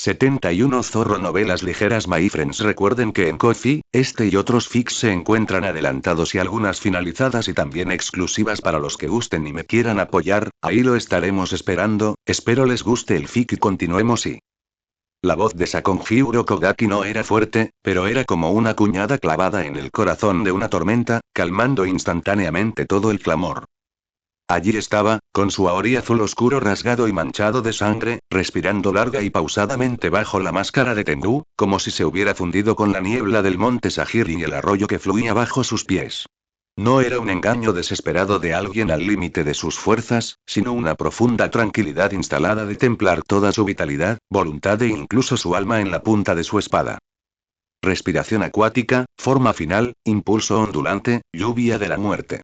71 Zorro Novelas ligeras. My friends, recuerden que en Ko-fi, este y otros fics se encuentran adelantados y algunas finalizadas y también exclusivas para los que gusten y me quieran apoyar, ahí lo estaremos esperando, espero les guste el fic y continuemos y... La voz de Sakonji Urokodaki no era fuerte, pero era como una cuñada clavada en el corazón de una tormenta, calmando instantáneamente todo el clamor. Allí estaba, con su aori azul oscuro rasgado y manchado de sangre, respirando larga y pausadamente bajo la máscara de Tengu, como si se hubiera fundido con la niebla del monte Sahiri y el arroyo que fluía bajo sus pies. No era un engaño desesperado de alguien al límite de sus fuerzas, sino una profunda tranquilidad instalada de templar toda su vitalidad, voluntad e incluso su alma en la punta de su espada. Respiración acuática, forma final, impulso ondulante, lluvia de la muerte.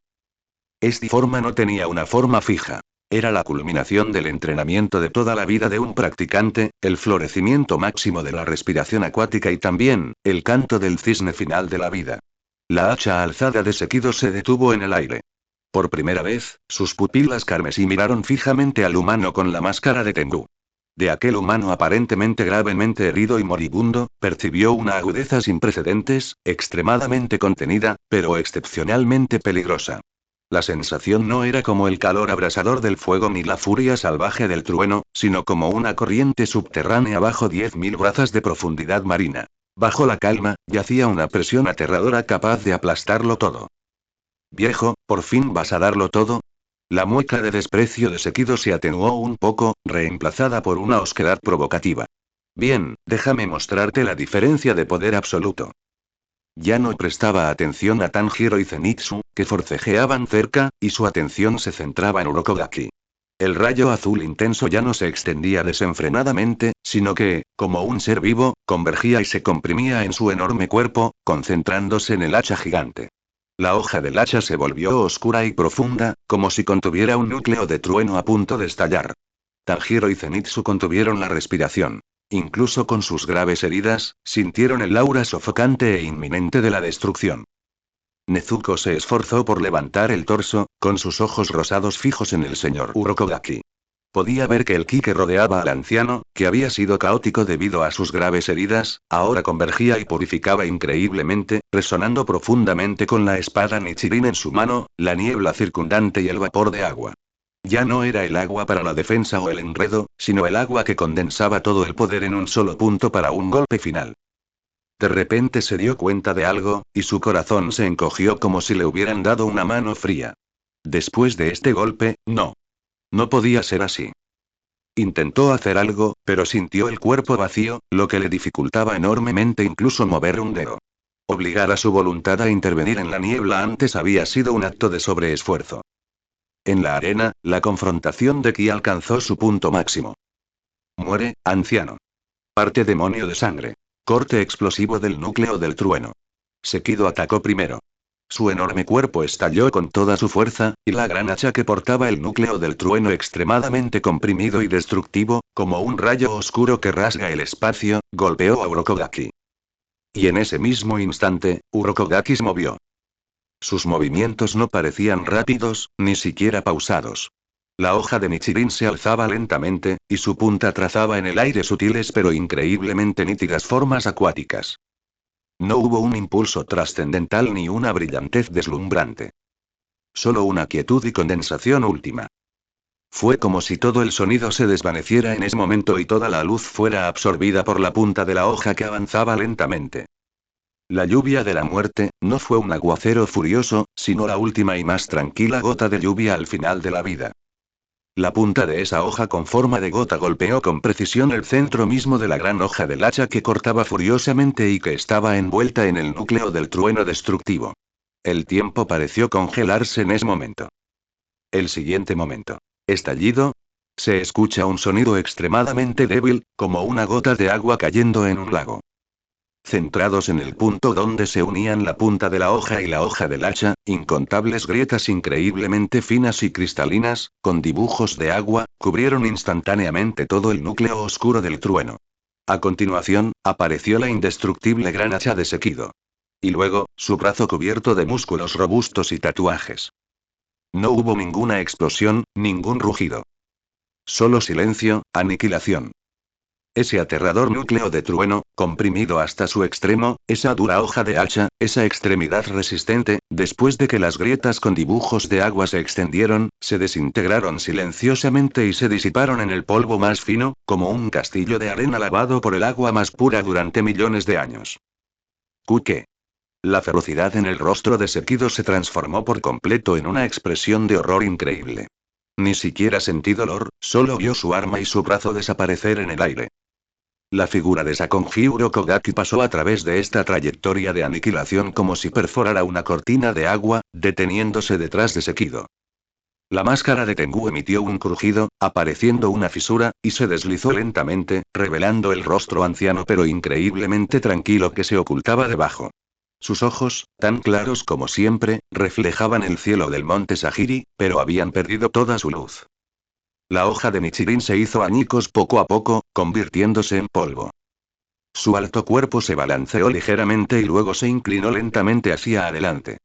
Esta forma no tenía una forma fija. Era la culminación del entrenamiento de toda la vida de un practicante, el florecimiento máximo de la respiración acuática y también, el canto del cisne final de la vida. La hacha alzada de Sekido se detuvo en el aire. Por primera vez, sus pupilas carmesí miraron fijamente al humano con la máscara de Tengu. De aquel humano aparentemente gravemente herido y moribundo, percibió una agudeza sin precedentes, extremadamente contenida, pero excepcionalmente peligrosa. La sensación no era como el calor abrasador del fuego ni la furia salvaje del trueno, sino como una corriente subterránea bajo 10.000 brazas de profundidad marina. Bajo la calma, yacía una presión aterradora capaz de aplastarlo todo. Viejo, ¿por fin vas a darlo todo? La mueca de desprecio de Sekido se atenuó un poco, reemplazada por una osquedad provocativa. Bien, déjame mostrarte la diferencia de poder absoluto. Ya no prestaba atención a Tanjiro y Zenitsu, que forcejeaban cerca, y su atención se centraba en Urokodaki. El rayo azul intenso ya no se extendía desenfrenadamente, sino que, como un ser vivo, convergía y se comprimía en su enorme cuerpo, concentrándose en el hacha gigante. La hoja del hacha se volvió oscura y profunda, como si contuviera un núcleo de trueno a punto de estallar. Tanjiro y Zenitsu contuvieron la respiración. Incluso con sus graves heridas, sintieron el aura sofocante e inminente de la destrucción. Nezuko se esforzó por levantar el torso, con sus ojos rosados fijos en el señor Urokodaki. Podía ver que el ki que rodeaba al anciano, que había sido caótico debido a sus graves heridas, ahora convergía y purificaba increíblemente, resonando profundamente con la espada Nichirin en su mano, la niebla circundante y el vapor de agua. Ya no era el agua para la defensa o el enredo, sino el agua que condensaba todo el poder en un solo punto para un golpe final. De repente se dio cuenta de algo, y su corazón se encogió como si le hubieran dado una mano fría. Después de este golpe, no. No podía ser así. Intentó hacer algo, pero sintió el cuerpo vacío, lo que le dificultaba enormemente incluso mover un dedo. Obligar a su voluntad a intervenir en la niebla antes había sido un acto de sobreesfuerzo. En la arena, la confrontación de Ki alcanzó su punto máximo. Muere, anciano. Parte demonio de sangre. Corte explosivo del núcleo del trueno. Sekido atacó primero. Su enorme cuerpo estalló con toda su fuerza, y la gran hacha que portaba el núcleo del trueno extremadamente comprimido y destructivo, como un rayo oscuro que rasga el espacio, golpeó a Urokodaki. Y en ese mismo instante, Urokodaki se movió. Sus movimientos no parecían rápidos, ni siquiera pausados. La hoja de Nichirin se alzaba lentamente, y su punta trazaba en el aire sutiles pero increíblemente nítidas formas acuáticas. No hubo un impulso trascendental ni una brillantez deslumbrante. Solo una quietud y condensación última. Fue como si todo el sonido se desvaneciera en ese momento y toda la luz fuera absorbida por la punta de la hoja que avanzaba lentamente. La lluvia de la muerte, no fue un aguacero furioso, sino la última y más tranquila gota de lluvia al final de la vida. La punta de esa hoja con forma de gota golpeó con precisión el centro mismo de la gran hoja del hacha que cortaba furiosamente y que estaba envuelta en el núcleo del trueno destructivo. El tiempo pareció congelarse en ese momento. El siguiente momento. Estallido. Se escucha un sonido extremadamente débil, como una gota de agua cayendo en un lago. Centrados en el punto donde se unían la punta de la hoja y la hoja del hacha, incontables grietas increíblemente finas y cristalinas, con dibujos de agua, cubrieron instantáneamente todo el núcleo oscuro del trueno. A continuación, apareció la indestructible gran hacha de Sekido. Y luego, su brazo cubierto de músculos robustos y tatuajes. No hubo ninguna explosión, ningún rugido. Solo silencio, aniquilación. Ese aterrador núcleo de trueno, comprimido hasta su extremo, esa dura hoja de hacha, esa extremidad resistente, después de que las grietas con dibujos de agua se extendieron, se desintegraron silenciosamente y se disiparon en el polvo más fino, como un castillo de arena lavado por el agua más pura durante millones de años. ¿Qué? La ferocidad en el rostro de Sekido se transformó por completo en una expresión de horror increíble. Ni siquiera sentí dolor, solo vio su arma y su brazo desaparecer en el aire. La figura de Sakonji Urokogaki pasó a través de esta trayectoria de aniquilación como si perforara una cortina de agua, deteniéndose detrás de Sekido. La máscara de Tengu emitió un crujido, apareciendo una fisura, y se deslizó lentamente, revelando el rostro anciano pero increíblemente tranquilo que se ocultaba debajo. Sus ojos, tan claros como siempre, reflejaban el cielo del monte Sagiri, pero habían perdido toda su luz. La hoja de Nichirin se hizo añicos poco a poco, convirtiéndose en polvo. Su alto cuerpo se balanceó ligeramente y luego se inclinó lentamente hacia adelante.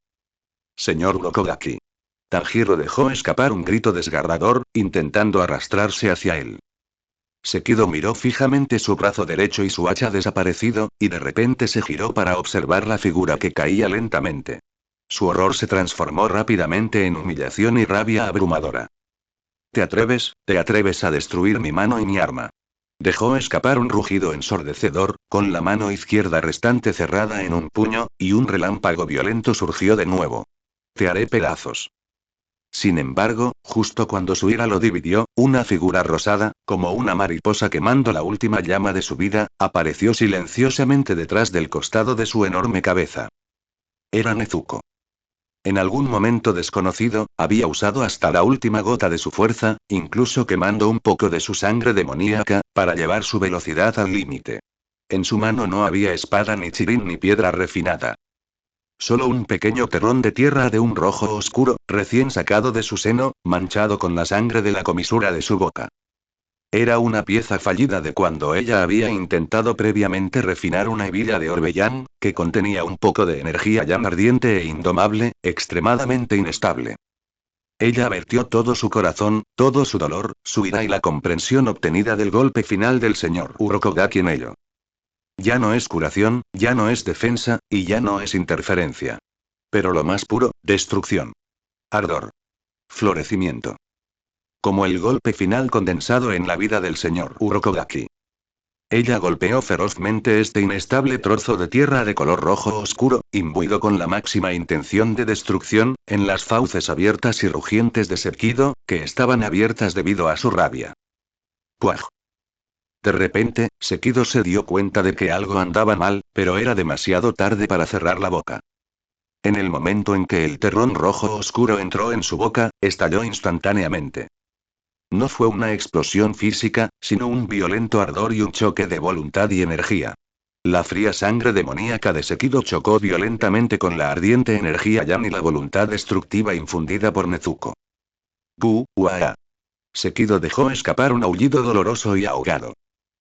Señor Urokogaki. Tanjiro dejó escapar un grito desgarrador, intentando arrastrarse hacia él. Sekido miró fijamente su brazo derecho y su hacha desaparecido, y de repente se giró para observar la figura que caía lentamente. Su horror se transformó rápidamente en humillación y rabia abrumadora. Te atreves a destruir mi mano y mi arma. Dejó escapar un rugido ensordecedor, con la mano izquierda restante cerrada en un puño, y un relámpago violento surgió de nuevo. Te haré pedazos. Sin embargo, justo cuando su ira lo dividió, una figura rosada, como una mariposa quemando la última llama de su vida, apareció silenciosamente detrás del costado de su enorme cabeza. Era Nezuko. En algún momento desconocido, había usado hasta la última gota de su fuerza, incluso quemando un poco de su sangre demoníaca, para llevar su velocidad al límite. En su mano no había espada ni chirin ni piedra refinada. Solo un pequeño terrón de tierra de un rojo oscuro, recién sacado de su seno, manchado con la sangre de la comisura de su boca. Era una pieza fallida de cuando ella había intentado previamente refinar una hebilla de Orbellán, que contenía un poco de energía llama ardiente e indomable, extremadamente inestable. Ella vertió todo su corazón, todo su dolor, su ira y la comprensión obtenida del golpe final del señor Urokogaki en ello. Ya no es curación, ya no es defensa, y ya no es interferencia. Pero lo más puro, destrucción. Ardor. Florecimiento. Como el golpe final condensado en la vida del señor Urokogaki. Ella golpeó ferozmente este inestable trozo de tierra de color rojo oscuro, imbuido con la máxima intención de destrucción, en las fauces abiertas y rugientes de Sekido, que estaban abiertas debido a su rabia. ¡Puaj! De repente, Sekido se dio cuenta de que algo andaba mal, pero era demasiado tarde para cerrar la boca. En el momento en que el terrón rojo oscuro entró en su boca, estalló instantáneamente. No fue una explosión física, sino un violento ardor y un choque de voluntad y energía. La fría sangre demoníaca de Sekido chocó violentamente con la ardiente energía Yan y la voluntad destructiva infundida por Nezuko. ¡Buah! Sekido dejó escapar un aullido doloroso y ahogado.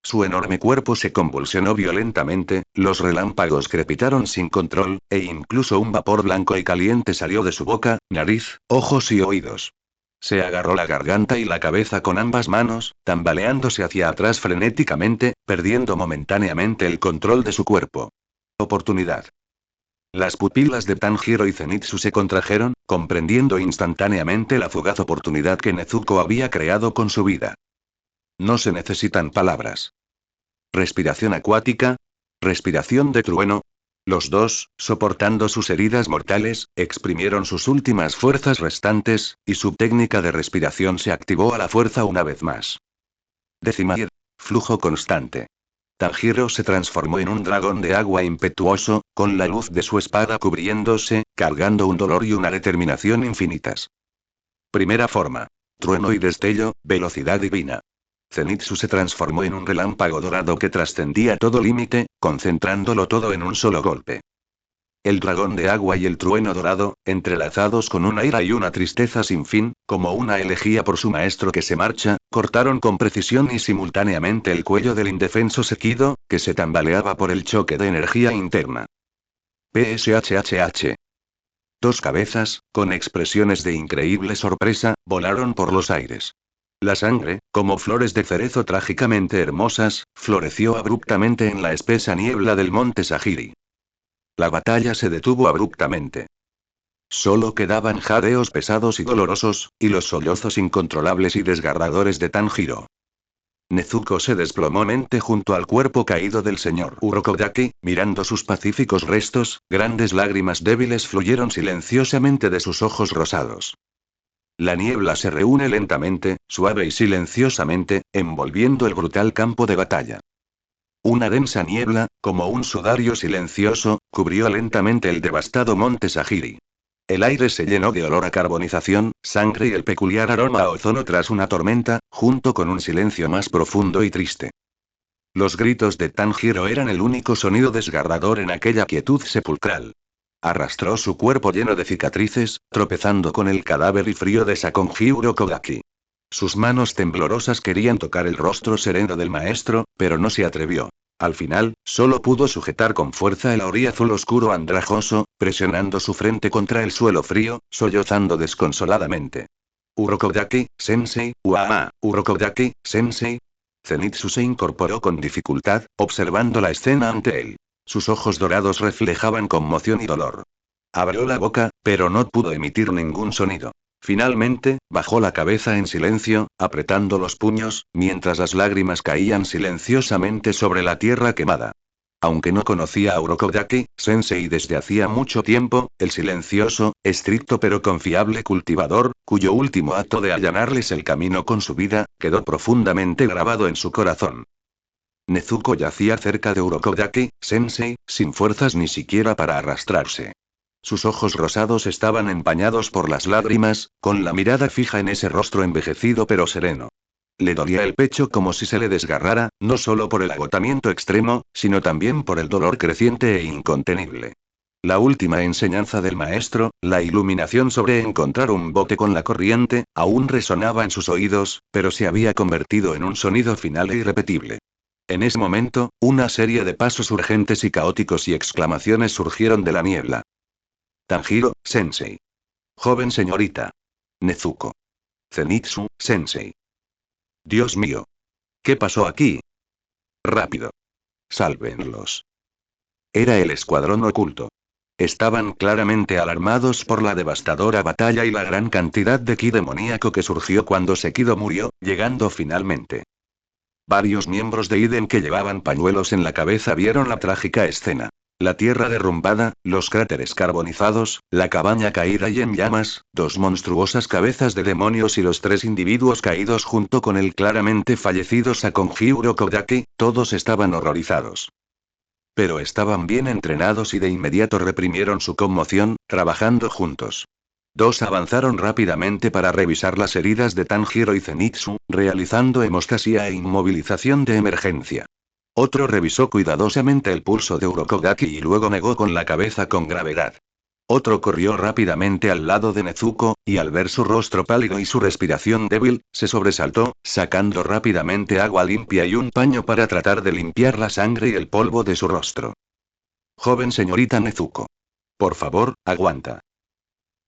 Su enorme cuerpo se convulsionó violentamente, los relámpagos crepitaron sin control, e incluso un vapor blanco y caliente salió de su boca, nariz, ojos y oídos. Se agarró la garganta y la cabeza con ambas manos, tambaleándose hacia atrás frenéticamente, perdiendo momentáneamente el control de su cuerpo. Oportunidad. Las pupilas de Tanjiro y Zenitsu se contrajeron, comprendiendo instantáneamente la fugaz oportunidad que Nezuko había creado con su vida. No se necesitan palabras. Respiración acuática. Respiración de trueno. Los dos, soportando sus heridas mortales, exprimieron sus últimas fuerzas restantes, y su técnica de respiración se activó a la fuerza una vez más. Decimir. Flujo constante. Tanjiro se transformó en un dragón de agua impetuoso, con la luz de su espada cubriéndose, cargando un dolor y una determinación infinitas. Primera forma. Trueno y destello, velocidad divina. Zenitsu se transformó en un relámpago dorado que trascendía todo límite, concentrándolo todo en un solo golpe. El dragón de agua y el trueno dorado, entrelazados con una ira y una tristeza sin fin, como una elegía por su maestro que se marcha, cortaron con precisión y simultáneamente el cuello del indefenso Sekido, que se tambaleaba por el choque de energía interna. PSHHH. Dos cabezas, con expresiones de increíble sorpresa, volaron por los aires. La sangre, como flores de cerezo trágicamente hermosas, floreció abruptamente en la espesa niebla del monte Sahiri. La batalla se detuvo abruptamente. Solo quedaban jadeos pesados y dolorosos, y los sollozos incontrolables y desgarradores de Tanjiro. Nezuko se desplomó mente junto al cuerpo caído del señor Urokodaki, mirando sus pacíficos restos, grandes lágrimas débiles fluyeron silenciosamente de sus ojos rosados. La niebla se reúne lentamente, suave y silenciosamente, envolviendo el brutal campo de batalla. Una densa niebla, como un sudario silencioso, cubrió lentamente el devastado monte Sahiri. El aire se llenó de olor a carbonización, sangre y el peculiar aroma a ozono tras una tormenta, junto con un silencio más profundo y triste. Los gritos de Tanjiro eran el único sonido desgarrador en aquella quietud sepulcral. Arrastró su cuerpo lleno de cicatrices, tropezando con el cadáver y frío de Sakonji Urokodaki. Sus manos temblorosas querían tocar el rostro sereno del maestro, pero no se atrevió. Al final, solo pudo sujetar con fuerza el auriga azul oscuro andrajoso, presionando su frente contra el suelo frío, sollozando desconsoladamente. Urokodaki, sensei, Urokodaki, sensei. Zenitsu se incorporó con dificultad, observando la escena ante él. Sus ojos dorados reflejaban conmoción y dolor. Abrió la boca, pero no pudo emitir ningún sonido. Finalmente, bajó la cabeza en silencio, apretando los puños, mientras las lágrimas caían silenciosamente sobre la tierra quemada. Aunque no conocía a Urokodaki, sensei desde hacía mucho tiempo, el silencioso, estricto pero confiable cultivador, cuyo último acto de allanarles el camino con su vida, quedó profundamente grabado en su corazón. Nezuko yacía cerca de Urokodaki, sensei, sin fuerzas ni siquiera para arrastrarse. Sus ojos rosados estaban empañados por las lágrimas, con la mirada fija en ese rostro envejecido pero sereno. Le dolía el pecho como si se le desgarrara, no solo por el agotamiento extremo, sino también por el dolor creciente e incontenible. La última enseñanza del maestro, la iluminación sobre encontrar un bote con la corriente, aún resonaba en sus oídos, pero se había convertido en un sonido final e irrepetible. En ese momento, una serie de pasos urgentes y caóticos y exclamaciones surgieron de la niebla. Tanjiro, sensei. Joven señorita. Nezuko. Zenitsu, sensei. Dios mío. ¿Qué pasó aquí? Rápido. Sálvenlos. Era el escuadrón oculto. Estaban claramente alarmados por la devastadora batalla y la gran cantidad de ki demoníaco que surgió cuando Sekido murió, llegando finalmente. Varios miembros de Iden que llevaban pañuelos en la cabeza vieron la trágica escena. La tierra derrumbada, los cráteres carbonizados, la cabaña caída y en llamas, dos monstruosas cabezas de demonios y los tres individuos caídos junto con el claramente fallecido Sakonji Urokodaki, todos estaban horrorizados. Pero estaban bien entrenados y de inmediato reprimieron su conmoción, trabajando juntos. Dos avanzaron rápidamente para revisar las heridas de Tanjiro y Zenitsu, realizando hemostasia e inmovilización de emergencia. Otro revisó cuidadosamente el pulso de Urokodaki y luego negó con la cabeza con gravedad. Otro corrió rápidamente al lado de Nezuko, y al ver su rostro pálido y su respiración débil, se sobresaltó, sacando rápidamente agua limpia y un paño para tratar de limpiar la sangre y el polvo de su rostro. Joven señorita Nezuko. Por favor, aguanta.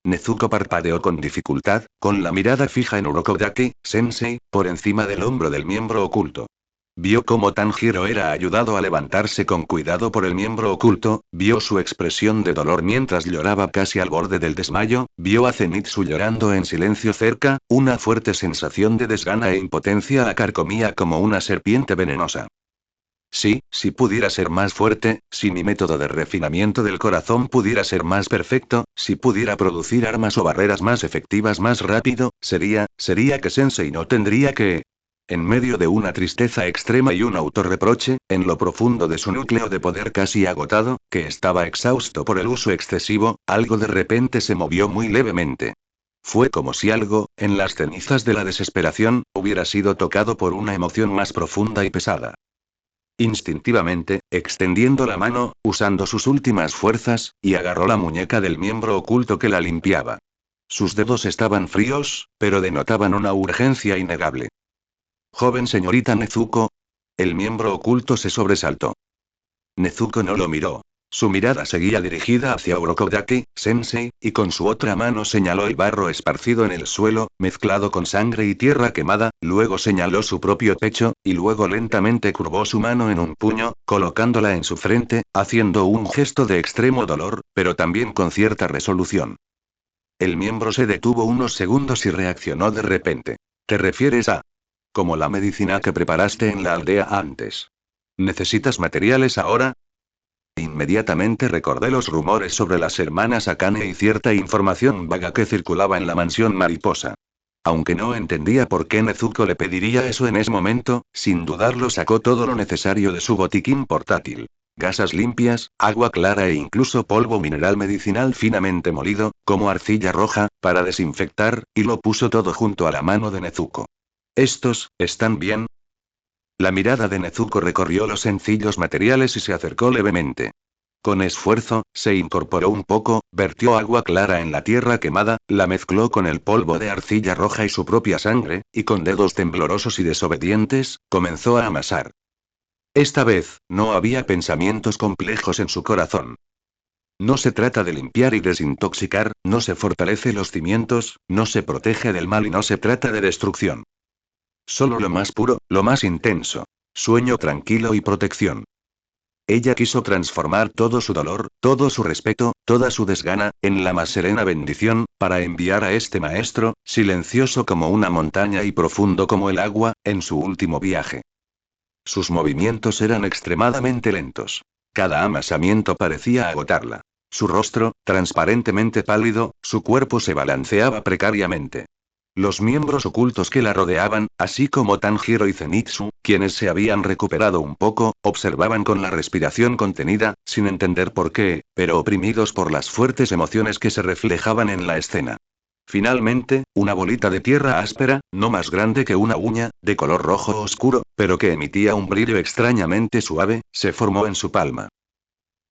Nezuko parpadeó con dificultad, con la mirada fija en Urokodaki, sensei, por encima del hombro del miembro oculto. Vio cómo Tanjiro era ayudado a levantarse con cuidado por el miembro oculto, vio su expresión de dolor mientras lloraba casi al borde del desmayo, vio a Zenitsu llorando en silencio cerca, una fuerte sensación de desgana e impotencia la carcomía como una serpiente venenosa. Sí, si pudiera ser más fuerte, si mi método de refinamiento del corazón pudiera ser más perfecto, si pudiera producir armas o barreras más efectivas más rápido, sería que Sensei no tendría que... En medio de una tristeza extrema y un autorreproche, en lo profundo de su núcleo de poder casi agotado, que estaba exhausto por el uso excesivo, algo de repente se movió muy levemente. Fue como si algo, en las cenizas de la desesperación, hubiera sido tocado por una emoción más profunda y pesada. Instintivamente, extendiendo la mano, usando sus últimas fuerzas, y agarró la muñeca del miembro oculto que la limpiaba. Sus dedos estaban fríos, pero denotaban una urgencia innegable. Joven señorita Nezuko. El miembro oculto se sobresaltó. Nezuko no lo miró. Su mirada seguía dirigida hacia Urokodaki-sensei, y con su otra mano señaló el barro esparcido en el suelo, mezclado con sangre y tierra quemada, luego señaló su propio pecho, y luego lentamente curvó su mano en un puño, colocándola en su frente, haciendo un gesto de extremo dolor, pero también con cierta resolución. El miembro se detuvo unos segundos y reaccionó de repente. ¿Te refieres a... como la medicina que preparaste en la aldea antes? ¿Necesitas materiales ahora? Inmediatamente recordé los rumores sobre las hermanas Akane y cierta información vaga que circulaba en la mansión mariposa. Aunque no entendía por qué Nezuko le pediría eso en ese momento, sin dudarlo sacó todo lo necesario de su botiquín portátil. Gasas limpias, agua clara e incluso polvo mineral medicinal finamente molido, como arcilla roja, para desinfectar, y lo puso todo junto a la mano de Nezuko. ¿Estos, están bien? La mirada de Nezuko recorrió los sencillos materiales y se acercó levemente. Con esfuerzo, se incorporó un poco, vertió agua clara en la tierra quemada, la mezcló con el polvo de arcilla roja y su propia sangre, y con dedos temblorosos y desobedientes, comenzó a amasar. Esta vez, no había pensamientos complejos en su corazón. No se trata de limpiar y desintoxicar, no se fortalece los cimientos, no se protege del mal y no se trata de destrucción. Solo lo más puro, lo más intenso. Sueño tranquilo y protección. Ella quiso transformar todo su dolor, todo su respeto, toda su desgana, en la más serena bendición, para enviar a este maestro, silencioso como una montaña y profundo como el agua, en su último viaje. Sus movimientos eran extremadamente lentos. Cada amasamiento parecía agotarla. Su rostro, transparentemente pálido, su cuerpo se balanceaba precariamente. Los miembros ocultos que la rodeaban, así como Tanjiro y Zenitsu, quienes se habían recuperado un poco, observaban con la respiración contenida, sin entender por qué, pero oprimidos por las fuertes emociones que se reflejaban en la escena. Finalmente, una bolita de tierra áspera, no más grande que una uña, de color rojo oscuro, pero que emitía un brillo extrañamente suave, se formó en su palma.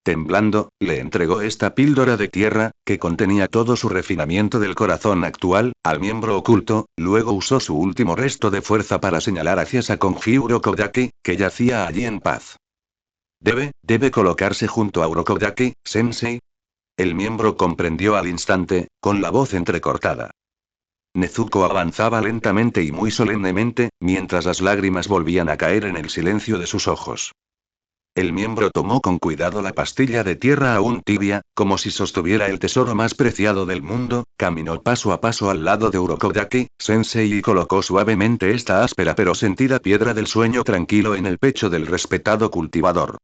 Temblando, le entregó esta píldora de tierra, que contenía todo su refinamiento del corazón actual, al miembro oculto, luego usó su último resto de fuerza para señalar hacia Sakonji Urokodaki, que yacía allí en paz. Debe colocarse junto a Urokodaki, sensei. El miembro comprendió al instante, con la voz entrecortada. Nezuko avanzaba lentamente y muy solemnemente, mientras las lágrimas volvían a caer en el silencio de sus ojos. El miembro tomó con cuidado la pastilla de tierra aún tibia, como si sostuviera el tesoro más preciado del mundo, caminó paso a paso al lado de Urokodaki-sensei y colocó suavemente esta áspera pero sentida piedra del sueño tranquilo en el pecho del respetado cultivador.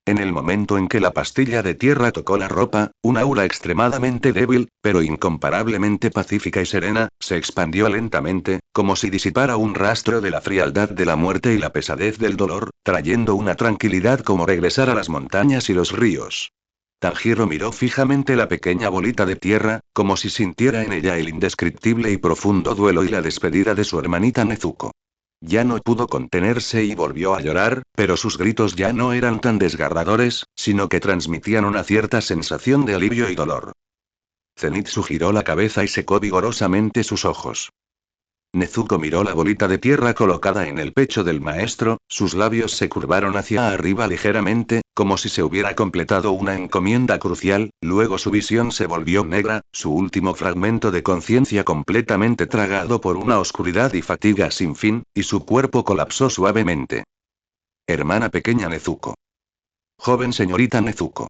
En el momento en que la pastilla de tierra tocó la ropa, un aura extremadamente débil, pero incomparablemente pacífica y serena, se expandió lentamente, como si disipara un rastro de la frialdad de la muerte y la pesadez del dolor, trayendo una tranquilidad como regresar a las montañas y los ríos. Tanjiro miró fijamente la pequeña bolita de tierra, como si sintiera en ella el indescriptible y profundo duelo y la despedida de su hermanita Nezuko. Ya no pudo contenerse y volvió a llorar, pero sus gritos ya no eran tan desgarradores, sino que transmitían una cierta sensación de alivio y dolor. Zenitsu giró la cabeza y secó vigorosamente sus ojos. Nezuko miró la bolita de tierra colocada en el pecho del maestro, sus labios se curvaron hacia arriba ligeramente, como si se hubiera completado una encomienda crucial, luego su visión se volvió negra, su último fragmento de conciencia completamente tragado por una oscuridad y fatiga sin fin, y su cuerpo colapsó suavemente. Hermana pequeña Nezuko. Joven señorita Nezuko.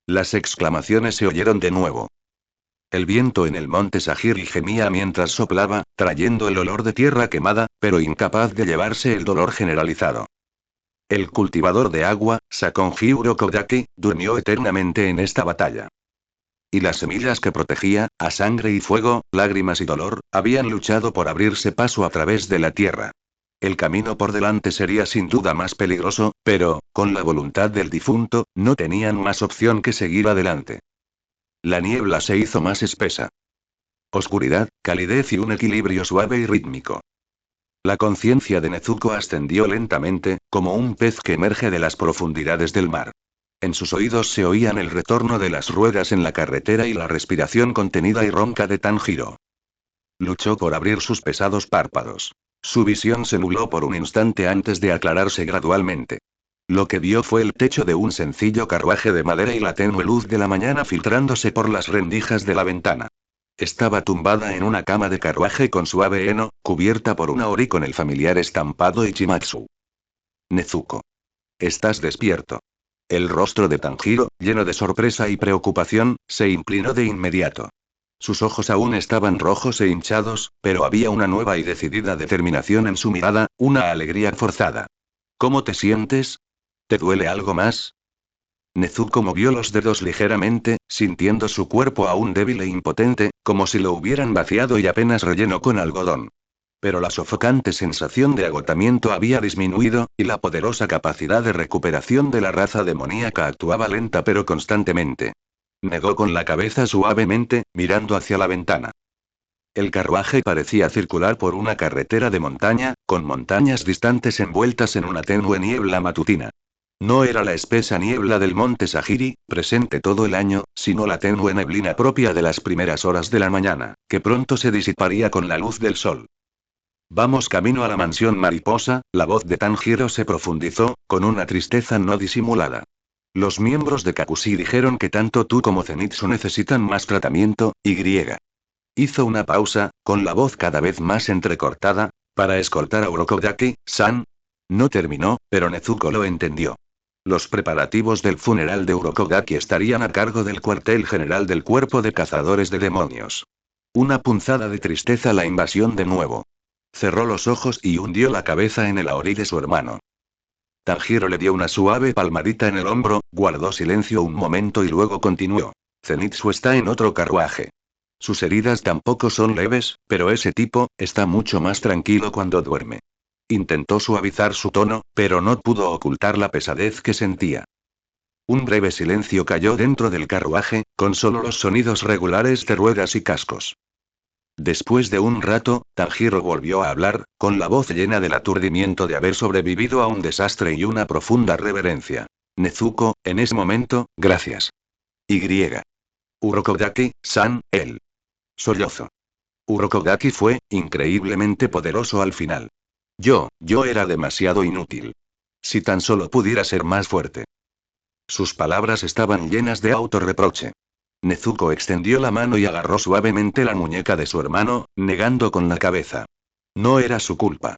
Las exclamaciones se oyeron de nuevo. El viento en el monte Sagiri gemía mientras soplaba, trayendo el olor de tierra quemada, pero incapaz de llevarse el dolor generalizado. El cultivador de agua, Sakonji Urokodaki, durmió eternamente en esta batalla. Y las semillas que protegía, a sangre y fuego, lágrimas y dolor, habían luchado por abrirse paso a través de la tierra. El camino por delante sería sin duda más peligroso, pero, con la voluntad del difunto, no tenían más opción que seguir adelante. La niebla se hizo más espesa. Oscuridad, calidez y un equilibrio suave y rítmico. La conciencia de Nezuko ascendió lentamente, como un pez que emerge de las profundidades del mar. En sus oídos se oían el retorno de las ruedas en la carretera y la respiración contenida y ronca de Tanjiro. Luchó por abrir sus pesados párpados. Su visión se nubló por un instante antes de aclararse gradualmente. Lo que vio fue el techo de un sencillo carruaje de madera y la tenue luz de la mañana filtrándose por las rendijas de la ventana. Estaba tumbada en una cama de carruaje con suave heno, cubierta por una ori con el familiar estampado Ichimatsu. Nezuko. ¿Estás despierto? El rostro de Tanjiro, lleno de sorpresa y preocupación, se inclinó de inmediato. Sus ojos aún estaban rojos e hinchados, pero había una nueva y decidida determinación en su mirada, una alegría forzada. ¿Cómo te sientes? ¿Te duele algo más? Nezuko movió los dedos ligeramente, sintiendo su cuerpo aún débil e impotente, como si lo hubieran vaciado y apenas relleno con algodón. Pero la sofocante sensación de agotamiento había disminuido, y la poderosa capacidad de recuperación de la raza demoníaca actuaba lenta pero constantemente. Negó con la cabeza suavemente, mirando hacia la ventana. El carruaje parecía circular por una carretera de montaña, con montañas distantes envueltas en una tenue niebla matutina. No era la espesa niebla del monte Sajiri, presente todo el año, sino la tenue neblina propia de las primeras horas de la mañana, que pronto se disiparía con la luz del sol. Vamos camino a la mansión mariposa, la voz de Tanjiro se profundizó, con una tristeza no disimulada. Los miembros de Kakushi dijeron que tanto tú como Zenitsu necesitan más tratamiento, y griega. Hizo una pausa, con la voz cada vez más entrecortada, para escoltar a Urokodaki-san. No terminó, pero Nezuko lo entendió. Los preparativos del funeral de Urokodaki estarían a cargo del cuartel general del cuerpo de cazadores de demonios. Una punzada de tristeza la invasión de nuevo. Cerró los ojos y hundió la cabeza en el aorí de su hermano. Tanjiro le dio una suave palmadita en el hombro, guardó silencio un momento y luego continuó. Zenitsu está en otro carruaje. Sus heridas tampoco son leves, pero ese tipo, está mucho más tranquilo cuando duerme. Intentó suavizar su tono, pero no pudo ocultar la pesadez que sentía. Un breve silencio cayó dentro del carruaje, con solo los sonidos regulares de ruedas y cascos. Después de un rato, Tanjiro volvió a hablar, con la voz llena del aturdimiento de haber sobrevivido a un desastre y una profunda reverencia. Nezuko, en ese momento, gracias. Y. Urokodaki-san, él. Sollozo. Urokodaki fue, increíblemente poderoso al final. Yo era demasiado inútil. Si tan solo pudiera ser más fuerte. Sus palabras estaban llenas de autorreproche. Nezuko extendió la mano y agarró suavemente la muñeca de su hermano, negando con la cabeza. No era su culpa.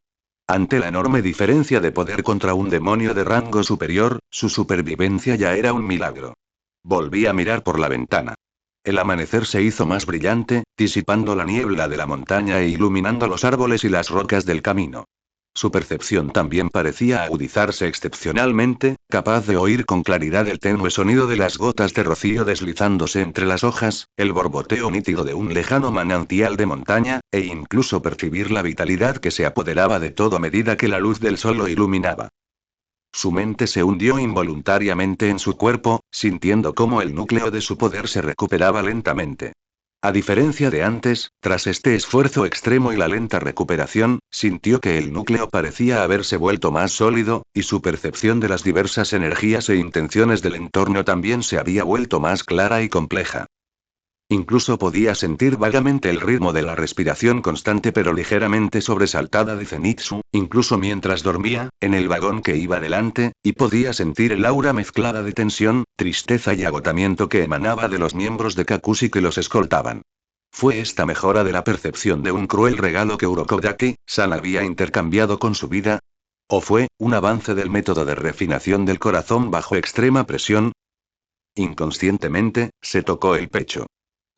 Ante la enorme diferencia de poder contra un demonio de rango superior, su supervivencia ya era un milagro. Volví a mirar por la ventana. El amanecer se hizo más brillante, disipando la niebla de la montaña e iluminando los árboles y las rocas del camino. Su percepción también parecía agudizarse excepcionalmente, capaz de oír con claridad el tenue sonido de las gotas de rocío deslizándose entre las hojas, el borboteo nítido de un lejano manantial de montaña, e incluso percibir la vitalidad que se apoderaba de todo a medida que la luz del sol lo iluminaba. Su mente se hundió involuntariamente en su cuerpo, sintiendo cómo el núcleo de su poder se recuperaba lentamente. A diferencia de antes, tras este esfuerzo extremo y la lenta recuperación, sintió que el núcleo parecía haberse vuelto más sólido, y su percepción de las diversas energías e intenciones del entorno también se había vuelto más clara y compleja. Incluso podía sentir vagamente el ritmo de la respiración constante pero ligeramente sobresaltada de Zenitsu, incluso mientras dormía, en el vagón que iba delante, y podía sentir el aura mezclada de tensión, tristeza y agotamiento que emanaba de los miembros de Kakushi que los escoltaban. ¿Fue esta mejora de la percepción de un cruel regalo que Urokodaki-san había intercambiado con su vida? ¿O fue, un avance del método de refinación del corazón bajo extrema presión? Inconscientemente, se tocó el pecho.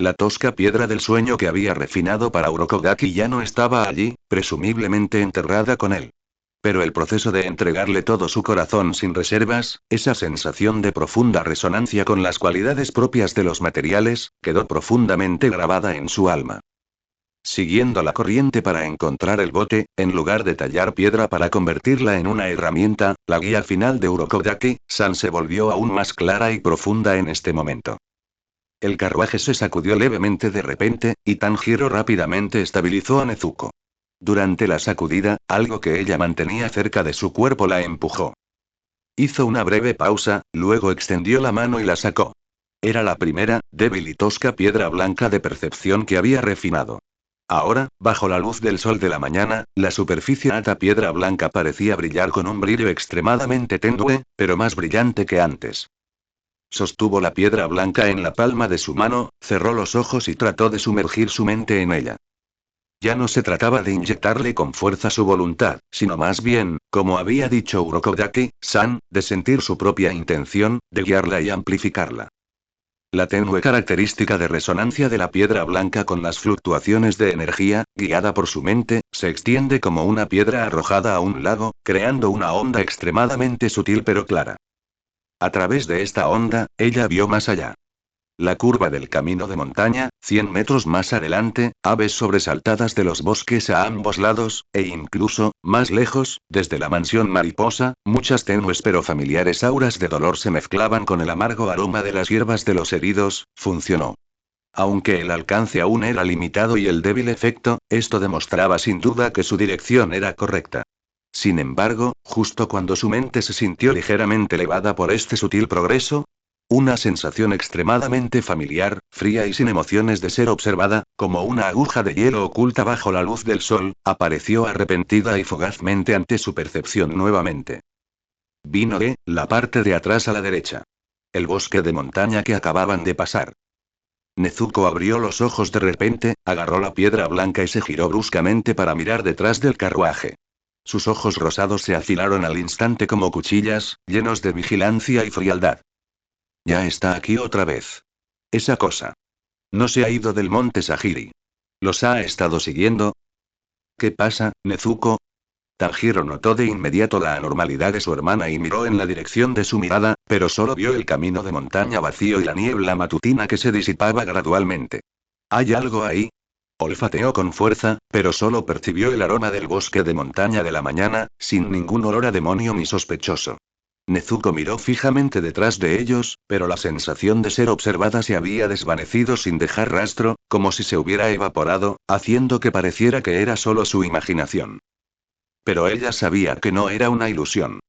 La tosca piedra del sueño que había refinado para Urokodaki ya no estaba allí, presumiblemente enterrada con él. Pero el proceso de entregarle todo su corazón sin reservas, esa sensación de profunda resonancia con las cualidades propias de los materiales, quedó profundamente grabada en su alma. Siguiendo la corriente para encontrar el bote, en lugar de tallar piedra para convertirla en una herramienta, la guía final de Urokodaki-san se volvió aún más clara y profunda en este momento. El carruaje se sacudió levemente de repente, y Tanjiro rápidamente estabilizó a Nezuko. Durante la sacudida, algo que ella mantenía cerca de su cuerpo la empujó. Hizo una breve pausa, luego extendió la mano y la sacó. Era la primera, débil y tosca piedra blanca de percepción que había refinado. Ahora, bajo la luz del sol de la mañana, la superficie alta piedra blanca parecía brillar con un brillo extremadamente tenue, pero más brillante que antes. Sostuvo la piedra blanca en la palma de su mano, cerró los ojos y trató de sumergir su mente en ella. Ya no se trataba de inyectarle con fuerza su voluntad, sino más bien, como había dicho Urokodaki-san, de sentir su propia intención, de guiarla y amplificarla. La tenue característica de resonancia de la piedra blanca con las fluctuaciones de energía, guiada por su mente, se extiende como una piedra arrojada a un lago, creando una onda extremadamente sutil pero clara. A través de esta onda, ella vio más allá. La curva del camino de montaña, 100 metros más adelante, aves sobresaltadas de los bosques a ambos lados, e incluso, más lejos, desde la mansión mariposa, muchas tenues pero familiares auras de dolor se mezclaban con el amargo aroma de las hierbas de los heridos, funcionó. Aunque el alcance aún era limitado y el débil efecto, esto demostraba sin duda que su dirección era correcta. Sin embargo, justo cuando su mente se sintió ligeramente elevada por este sutil progreso, una sensación extremadamente familiar, fría y sin emociones de ser observada, como una aguja de hielo oculta bajo la luz del sol, apareció arrepentida y fugazmente ante su percepción nuevamente. Vino de la parte de atrás a la derecha. El bosque de montaña que acababan de pasar. Nezuko abrió los ojos de repente, agarró la piedra blanca y se giró bruscamente para mirar detrás del carruaje. Sus ojos rosados se afilaron al instante como cuchillas, llenos de vigilancia y frialdad. Ya está aquí otra vez. Esa cosa. No se ha ido del monte Sahiri. ¿Los ha estado siguiendo? ¿Qué pasa, Nezuko? Tanjiro notó de inmediato la anormalidad de su hermana y miró en la dirección de su mirada, pero solo vio el camino de montaña vacío y la niebla matutina que se disipaba gradualmente. ¿Hay algo ahí? Olfateó con fuerza, pero solo percibió el aroma del bosque de montaña de la mañana, sin ningún olor a demonio ni sospechoso. Nezuko miró fijamente detrás de ellos, pero la sensación de ser observada se había desvanecido sin dejar rastro, como si se hubiera evaporado, haciendo que pareciera que era solo su imaginación. Pero ella sabía que no era una ilusión.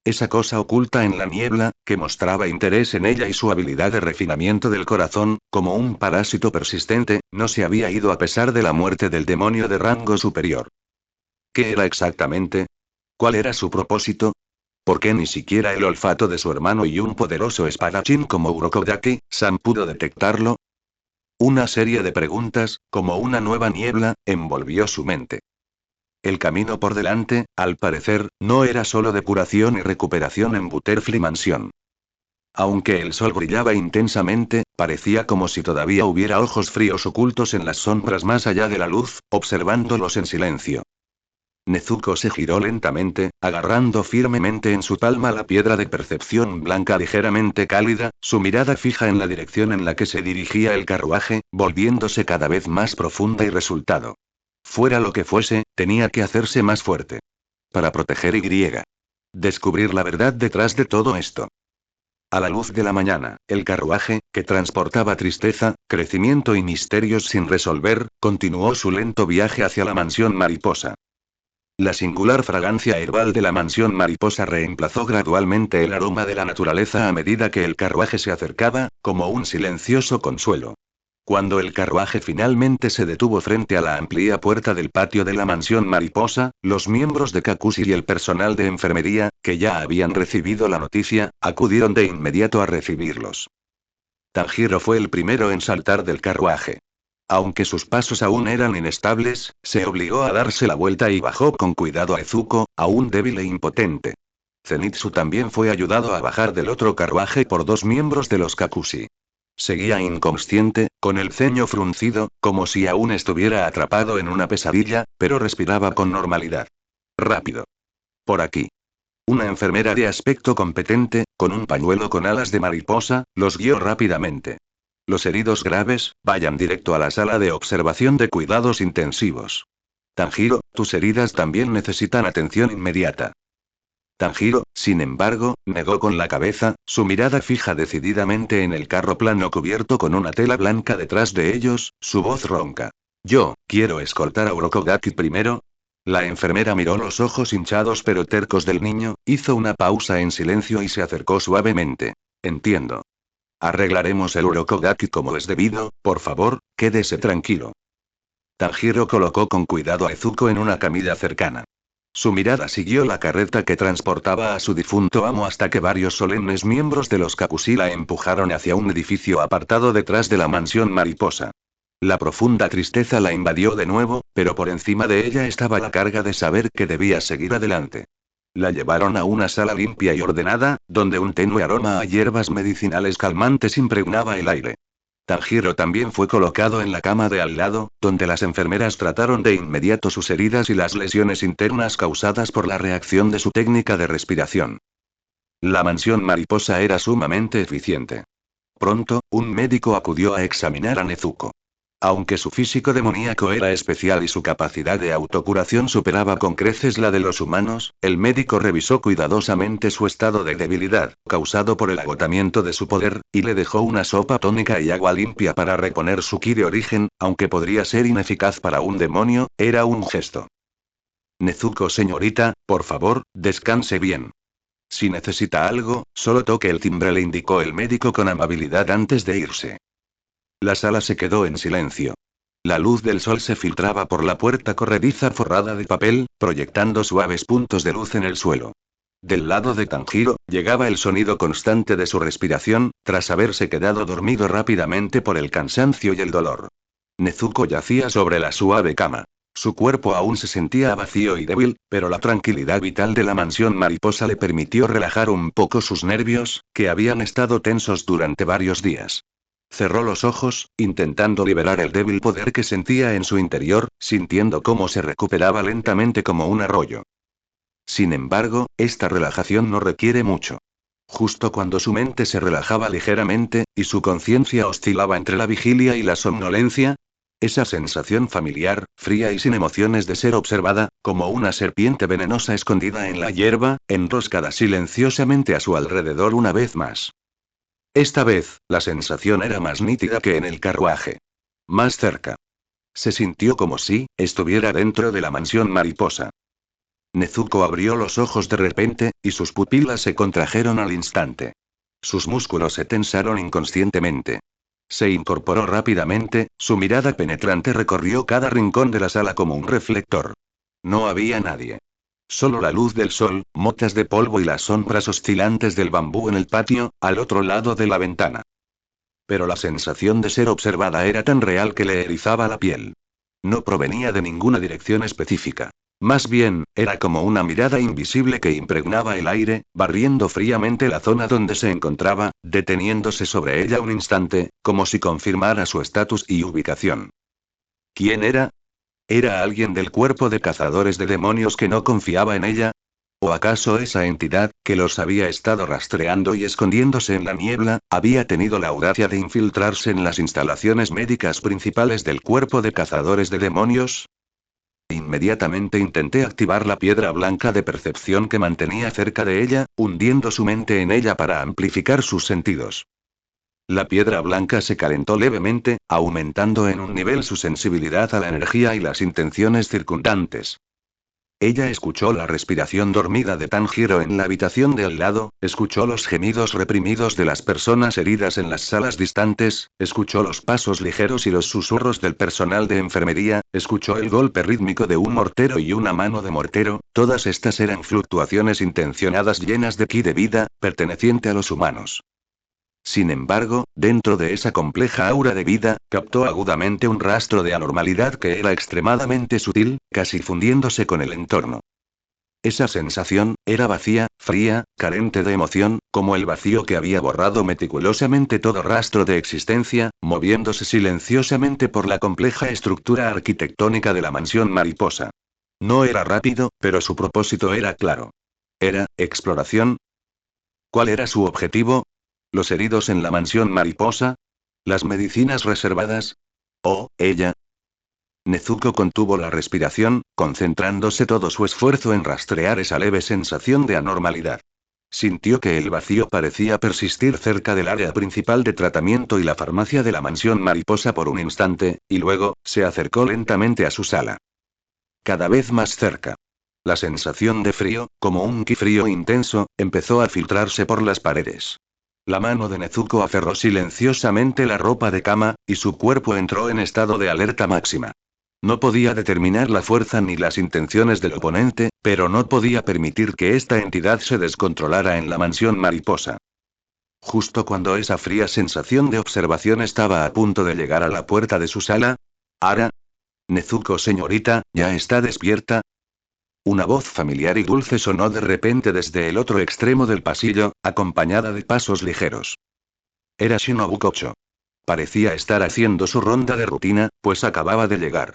Esa cosa oculta en la niebla, que mostraba interés en ella y su habilidad de refinamiento del corazón, como un parásito persistente, no se había ido a pesar de la muerte del demonio de rango superior. ¿Qué era exactamente? ¿Cuál era su propósito? ¿Por qué ni siquiera el olfato de su hermano y un poderoso espadachín como Urokodaki-san pudo detectarlo? Una serie de preguntas, como una nueva niebla, envolvió su mente. El camino por delante, al parecer, no era solo depuración y recuperación en Butterfly Mansion. Aunque el sol brillaba intensamente, parecía como si todavía hubiera ojos fríos ocultos en las sombras más allá de la luz, observándolos en silencio. Nezuko se giró lentamente, agarrando firmemente en su palma la piedra de percepción blanca ligeramente cálida, su mirada fija en la dirección en la que se dirigía el carruaje, volviéndose cada vez más profunda y resultado. Fuera lo que fuese, tenía que hacerse más fuerte. Para proteger Y. Descubrir la verdad detrás de todo esto. A la luz de la mañana, el carruaje, que transportaba tristeza, crecimiento y misterios sin resolver, continuó su lento viaje hacia la mansión mariposa. La singular fragancia herbal de la mansión mariposa reemplazó gradualmente el aroma de la naturaleza a medida que el carruaje se acercaba, como un silencioso consuelo. Cuando el carruaje finalmente se detuvo frente a la amplia puerta del patio de la mansión mariposa, los miembros de Kakushi y el personal de enfermería, que ya habían recibido la noticia, acudieron de inmediato a recibirlos. Tanjiro fue el primero en saltar del carruaje. Aunque sus pasos aún eran inestables, se obligó a darse la vuelta y bajó con cuidado a Ezuko, aún débil e impotente. Zenitsu también fue ayudado a bajar del otro carruaje por dos miembros de los Kakushi. Seguía inconsciente, con el ceño fruncido, como si aún estuviera atrapado en una pesadilla, pero respiraba con normalidad. Rápido. Por aquí. Una enfermera de aspecto competente, con un pañuelo con alas de mariposa, los guió rápidamente. Los heridos graves, vayan directo a la sala de observación de cuidados intensivos. Tanjiro, tus heridas también necesitan atención inmediata. Tanjiro, sin embargo, negó con la cabeza, su mirada fija decididamente en el carro plano cubierto con una tela blanca detrás de ellos, su voz ronca. Yo, quiero escoltar a Urokodaki primero. La enfermera miró los ojos hinchados pero tercos del niño, hizo una pausa en silencio y se acercó suavemente. Entiendo. Arreglaremos el Urokodaki como es debido, por favor, quédese tranquilo. Tanjiro colocó con cuidado a Nezuko en una camilla cercana. Su mirada siguió la carreta que transportaba a su difunto amo hasta que varios solemnes miembros de los Kakushi la empujaron hacia un edificio apartado detrás de la mansión mariposa. La profunda tristeza la invadió de nuevo, pero por encima de ella estaba la carga de saber que debía seguir adelante. La llevaron a una sala limpia y ordenada, donde un tenue aroma a hierbas medicinales calmantes impregnaba el aire. Tanjiro también fue colocado en la cama de al lado, donde las enfermeras trataron de inmediato sus heridas y las lesiones internas causadas por la reacción de su técnica de respiración. La mansión mariposa era sumamente eficiente. Pronto, un médico acudió a examinar a Nezuko. Aunque su físico demoníaco era especial y su capacidad de autocuración superaba con creces la de los humanos, el médico revisó cuidadosamente su estado de debilidad, causado por el agotamiento de su poder, y le dejó una sopa tónica y agua limpia para reponer su ki de origen, aunque podría ser ineficaz para un demonio, era un gesto. Nezuko señorita, por favor, descanse bien. Si necesita algo, solo toque el timbre, le indicó el médico con amabilidad antes de irse. La sala se quedó en silencio. La luz del sol se filtraba por la puerta corrediza forrada de papel, proyectando suaves puntos de luz en el suelo. Del lado de Tanjiro, llegaba el sonido constante de su respiración, tras haberse quedado dormido rápidamente por el cansancio y el dolor. Nezuko yacía sobre la suave cama. Su cuerpo aún se sentía vacío y débil, pero la tranquilidad vital de la mansión mariposa le permitió relajar un poco sus nervios, que habían estado tensos durante varios días. Cerró los ojos, intentando liberar el débil poder que sentía en su interior, sintiendo cómo se recuperaba lentamente como un arroyo. Sin embargo, esta relajación no requiere mucho. Justo cuando su mente se relajaba ligeramente, y su conciencia oscilaba entre la vigilia y la somnolencia, esa sensación familiar, fría y sin emociones de ser observada, como una serpiente venenosa escondida en la hierba, enroscada silenciosamente a su alrededor una vez más. Esta vez, la sensación era más nítida que en el carruaje. Más cerca. Se sintió como si estuviera dentro de la mansión mariposa. Nezuko abrió los ojos de repente, y sus pupilas se contrajeron al instante. Sus músculos se tensaron inconscientemente. Se incorporó rápidamente, su mirada penetrante recorrió cada rincón de la sala como un reflector. No había nadie. Solo la luz del sol, motas de polvo y las sombras oscilantes del bambú en el patio, al otro lado de la ventana. Pero la sensación de ser observada era tan real que le erizaba la piel. No provenía de ninguna dirección específica. Más bien, era como una mirada invisible que impregnaba el aire, barriendo fríamente la zona donde se encontraba, deteniéndose sobre ella un instante, como si confirmara su estatus y ubicación. ¿Quién era? ¿Era alguien del cuerpo de cazadores de demonios que no confiaba en ella? ¿O acaso esa entidad, que los había estado rastreando y escondiéndose en la niebla, había tenido la audacia de infiltrarse en las instalaciones médicas principales del cuerpo de cazadores de demonios? Inmediatamente intenté activar la piedra blanca de percepción que mantenía cerca de ella, hundiendo su mente en ella para amplificar sus sentidos. La piedra blanca se calentó levemente, aumentando en un nivel su sensibilidad a la energía y las intenciones circundantes. Ella escuchó la respiración dormida de Tanjiro en la habitación de al lado, escuchó los gemidos reprimidos de las personas heridas en las salas distantes, escuchó los pasos ligeros y los susurros del personal de enfermería, escuchó el golpe rítmico de un mortero y una mano de mortero, todas estas eran fluctuaciones intencionadas llenas de ki de vida, perteneciente a los humanos. Sin embargo, dentro de esa compleja aura de vida, captó agudamente un rastro de anormalidad que era extremadamente sutil, casi fundiéndose con el entorno. Esa sensación, era vacía, fría, carente de emoción, como el vacío que había borrado meticulosamente todo rastro de existencia, moviéndose silenciosamente por la compleja estructura arquitectónica de la mansión mariposa. No era rápido, pero su propósito era claro. Era, exploración. ¿Cuál era su objetivo? ¿Los heridos en la mansión mariposa? ¿Las medicinas reservadas? ¿O ella? Nezuko contuvo la respiración, concentrándose todo su esfuerzo en rastrear esa leve sensación de anormalidad. Sintió que el vacío parecía persistir cerca del área principal de tratamiento y la farmacia de la mansión mariposa por un instante, y luego, se acercó lentamente a su sala. Cada vez más cerca. La sensación de frío, como un ki frío intenso, empezó a filtrarse por las paredes. La mano de Nezuko aferró silenciosamente la ropa de cama, y su cuerpo entró en estado de alerta máxima. No podía determinar la fuerza ni las intenciones del oponente, pero no podía permitir que esta entidad se descontrolara en la mansión mariposa. Justo cuando esa fría sensación de observación estaba a punto de llegar a la puerta de su sala. ¿Ara? Nezuko señorita, ¿ya está despierta? Una voz familiar y dulce sonó de repente desde el otro extremo del pasillo, acompañada de pasos ligeros. Era Shinobu Kocho. Parecía estar haciendo su ronda de rutina, pues acababa de llegar.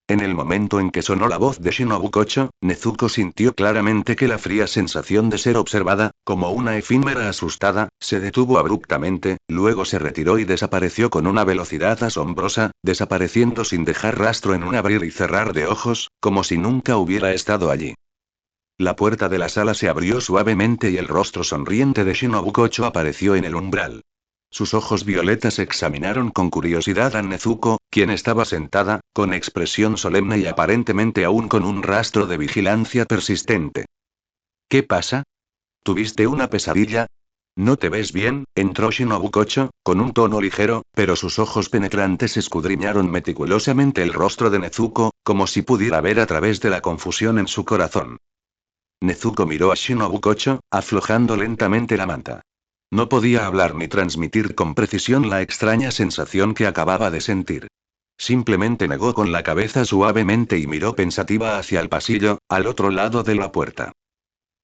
En el momento en que sonó la voz de Shinobu Kocho, Nezuko sintió claramente que la fría sensación de ser observada, como una efímera asustada, se detuvo abruptamente, luego se retiró y desapareció con una velocidad asombrosa, desapareciendo sin dejar rastro en un abrir y cerrar de ojos, como si nunca hubiera estado allí. La puerta de la sala se abrió suavemente y el rostro sonriente de Shinobu Kocho apareció en el umbral. Sus ojos violetas examinaron con curiosidad a Nezuko, quien estaba sentada, con expresión solemne y aparentemente aún con un rastro de vigilancia persistente. ¿Qué pasa? ¿Tuviste una pesadilla? ¿No te ves bien? Entró Shinobu Kocho, con un tono ligero, pero sus ojos penetrantes escudriñaron meticulosamente el rostro de Nezuko, como si pudiera ver a través de la confusión en su corazón. Nezuko miró a Shinobu Kocho, aflojando lentamente la manta. No podía hablar ni transmitir con precisión la extraña sensación que acababa de sentir. Simplemente negó con la cabeza suavemente y miró pensativa hacia el pasillo, al otro lado de la puerta.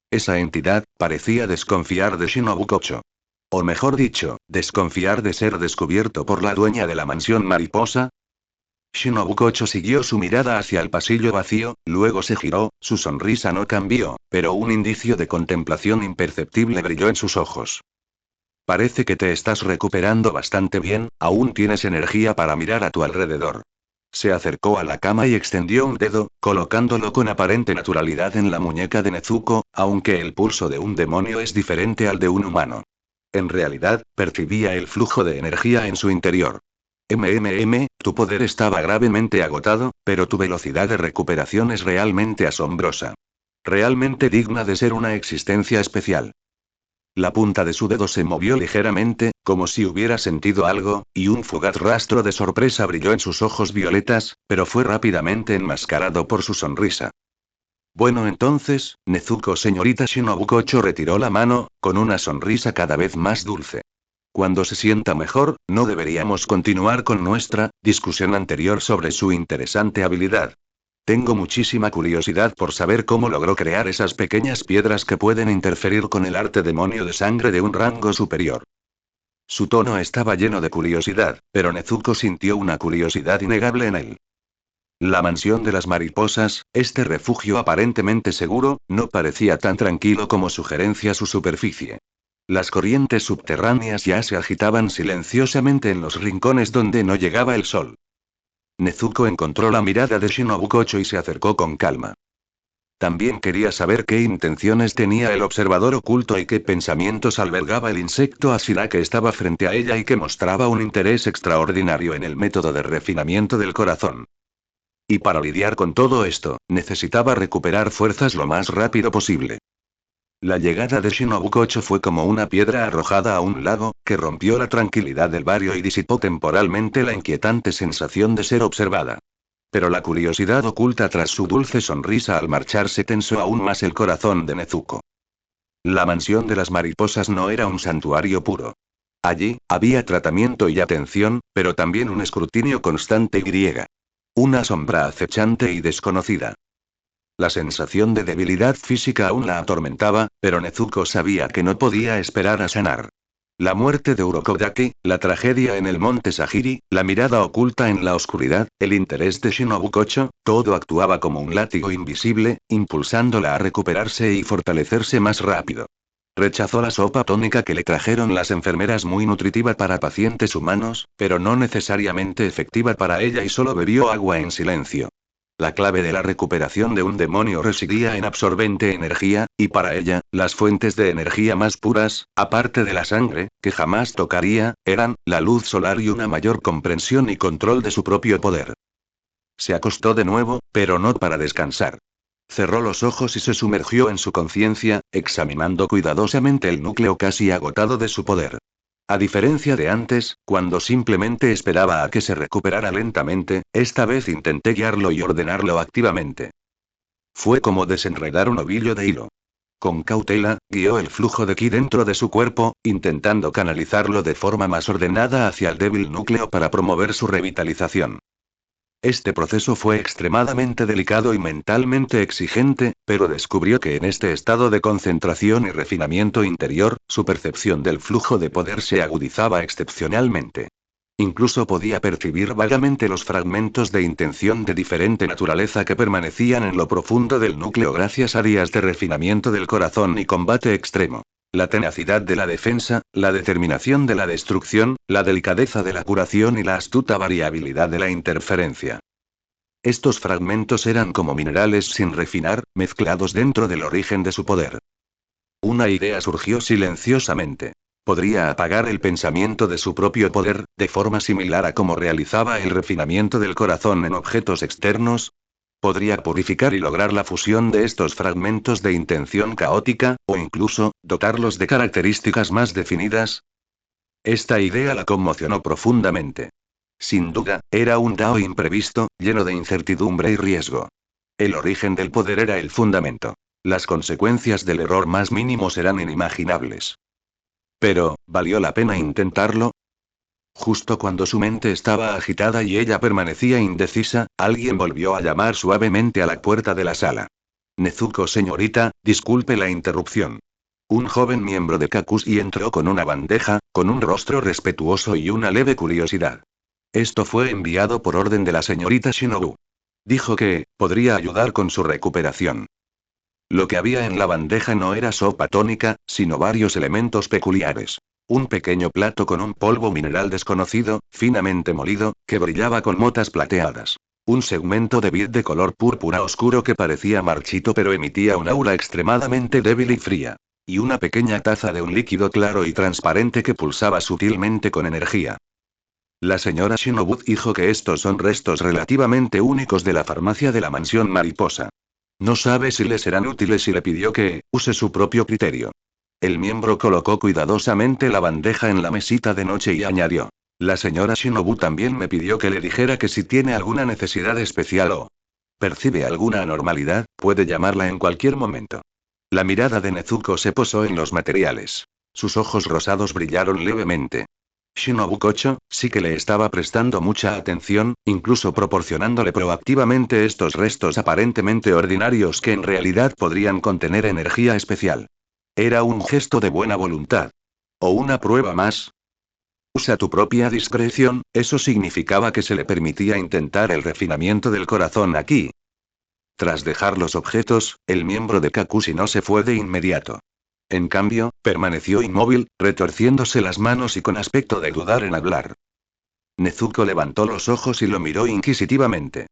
Esa entidad parecía desconfiar de Shinobu Kocho. O mejor dicho, desconfiar de ser descubierto por la dueña de la mansión mariposa. Shinobu Kocho siguió su mirada hacia el pasillo vacío, luego se giró, su sonrisa no cambió, pero un indicio de contemplación imperceptible brilló en sus ojos. Parece que te estás recuperando bastante bien, aún tienes energía para mirar a tu alrededor. Se acercó a la cama y extendió un dedo, colocándolo con aparente naturalidad en la muñeca de Nezuko, aunque el pulso de un demonio es diferente al de un humano. En realidad, percibía el flujo de energía en su interior. Tu poder estaba gravemente agotado, pero tu velocidad de recuperación es realmente asombrosa. Realmente digna de ser una existencia especial. La punta de su dedo se movió ligeramente, como si hubiera sentido algo, y un fugaz rastro de sorpresa brilló en sus ojos violetas, pero fue rápidamente enmascarado por su sonrisa. Bueno entonces, Nezuko señorita Shinobu Kocho retiró la mano, con una sonrisa cada vez más dulce. Cuando se sienta mejor, ¿no deberíamos continuar con nuestra discusión anterior sobre su interesante habilidad? Tengo muchísima curiosidad por saber cómo logró crear esas pequeñas piedras que pueden interferir con el arte demonio de sangre de un rango superior. Su tono estaba lleno de curiosidad, pero Nezuko sintió una curiosidad innegable en él. La mansión de las mariposas, este refugio aparentemente seguro, no parecía tan tranquilo como sugerencia su superficie. Las corrientes subterráneas ya se agitaban silenciosamente en los rincones donde no llegaba el sol. Nezuko encontró la mirada de Shinobu Kocho y se acercó con calma. También quería saber qué intenciones tenía el observador oculto y qué pensamientos albergaba el insecto Ashira que estaba frente a ella y que mostraba un interés extraordinario en el método de refinamiento del corazón. Y para lidiar con todo esto, necesitaba recuperar fuerzas lo más rápido posible. La llegada de Shinobu Kocho fue como una piedra arrojada a un lago, que rompió la tranquilidad del barrio y disipó temporalmente la inquietante sensación de ser observada. Pero la curiosidad oculta tras su dulce sonrisa al marcharse tensó aún más el corazón de Nezuko. La mansión de las mariposas no era un santuario puro. Allí, había tratamiento y atención, pero también un escrutinio constante y griega. Una sombra acechante y desconocida. La sensación de debilidad física aún la atormentaba, pero Nezuko sabía que no podía esperar a sanar. La muerte de Urokodaki, la tragedia en el monte Sagiri, la mirada oculta en la oscuridad, el interés de Shinobu Kocho, todo actuaba como un látigo invisible, impulsándola a recuperarse y fortalecerse más rápido. Rechazó la sopa tónica que le trajeron las enfermeras muy nutritiva para pacientes humanos, pero no necesariamente efectiva para ella y solo bebió agua en silencio. La clave de la recuperación de un demonio residía en absorbente energía, y para ella, las fuentes de energía más puras, aparte de la sangre, que jamás tocaría, eran la luz solar y una mayor comprensión y control de su propio poder. Se acostó de nuevo, pero no para descansar. Cerró los ojos y se sumergió en su conciencia, examinando cuidadosamente el núcleo casi agotado de su poder. A diferencia de antes, cuando simplemente esperaba a que se recuperara lentamente, esta vez intenté guiarlo y ordenarlo activamente. Fue como desenredar un ovillo de hilo. Con cautela, guió el flujo de ki dentro de su cuerpo, intentando canalizarlo de forma más ordenada hacia el débil núcleo para promover su revitalización. Este proceso fue extremadamente delicado y mentalmente exigente, pero descubrió que en este estado de concentración y refinamiento interior, su percepción del flujo de poder se agudizaba excepcionalmente. Incluso podía percibir vagamente los fragmentos de intención de diferente naturaleza que permanecían en lo profundo del núcleo gracias a días de refinamiento del corazón y combate extremo. La tenacidad de la defensa, la determinación de la destrucción, la delicadeza de la curación y la astuta variabilidad de la interferencia. Estos fragmentos eran como minerales sin refinar, mezclados dentro del origen de su poder. Una idea surgió silenciosamente. ¿Podría apagar el pensamiento de su propio poder, de forma similar a como realizaba el refinamiento del corazón en objetos externos? ¿Podría purificar y lograr la fusión de estos fragmentos de intención caótica, o incluso, dotarlos de características más definidas? Esta idea la conmocionó profundamente. Sin duda, era un Dao imprevisto, lleno de incertidumbre y riesgo. El origen del poder era el fundamento. Las consecuencias del error más mínimo serán inimaginables. Pero, ¿valió la pena intentarlo? Justo cuando su mente estaba agitada y ella permanecía indecisa, alguien volvió a llamar suavemente a la puerta de la sala. Nezuko, señorita, disculpe la interrupción. Un joven miembro de Kakushi entró con una bandeja, con un rostro respetuoso y una leve curiosidad. Esto fue enviado por orden de la señorita Shinobu. Dijo que, podría ayudar con su recuperación. Lo que había en la bandeja no era sopa tónica, sino varios elementos peculiares. Un pequeño plato con un polvo mineral desconocido, finamente molido, que brillaba con motas plateadas. Un segmento de vid de color púrpura oscuro que parecía marchito pero emitía un aura extremadamente débil y fría. Y una pequeña taza de un líquido claro y transparente que pulsaba sutilmente con energía. La señora Shinobu dijo que estos son restos relativamente únicos de la farmacia de la mansión mariposa. No sabe si le serán útiles y le pidió que use su propio criterio. El miembro colocó cuidadosamente la bandeja en la mesita de noche y añadió. La señora Shinobu también me pidió que le dijera que si tiene alguna necesidad especial o percibe alguna anormalidad, puede llamarla en cualquier momento. La mirada de Nezuko se posó en los materiales. Sus ojos rosados brillaron levemente. Shinobu Kocho, sí que le estaba prestando mucha atención, incluso proporcionándole proactivamente estos restos aparentemente ordinarios que en realidad podrían contener energía especial. Era un gesto de buena voluntad. ¿O una prueba más? Usa tu propia discreción, eso significaba que se le permitía intentar el refinamiento del corazón aquí. Tras dejar los objetos, el miembro de Kakushi no se fue de inmediato. En cambio, permaneció inmóvil, retorciéndose las manos y con aspecto de dudar en hablar. Nezuko levantó los ojos y lo miró inquisitivamente.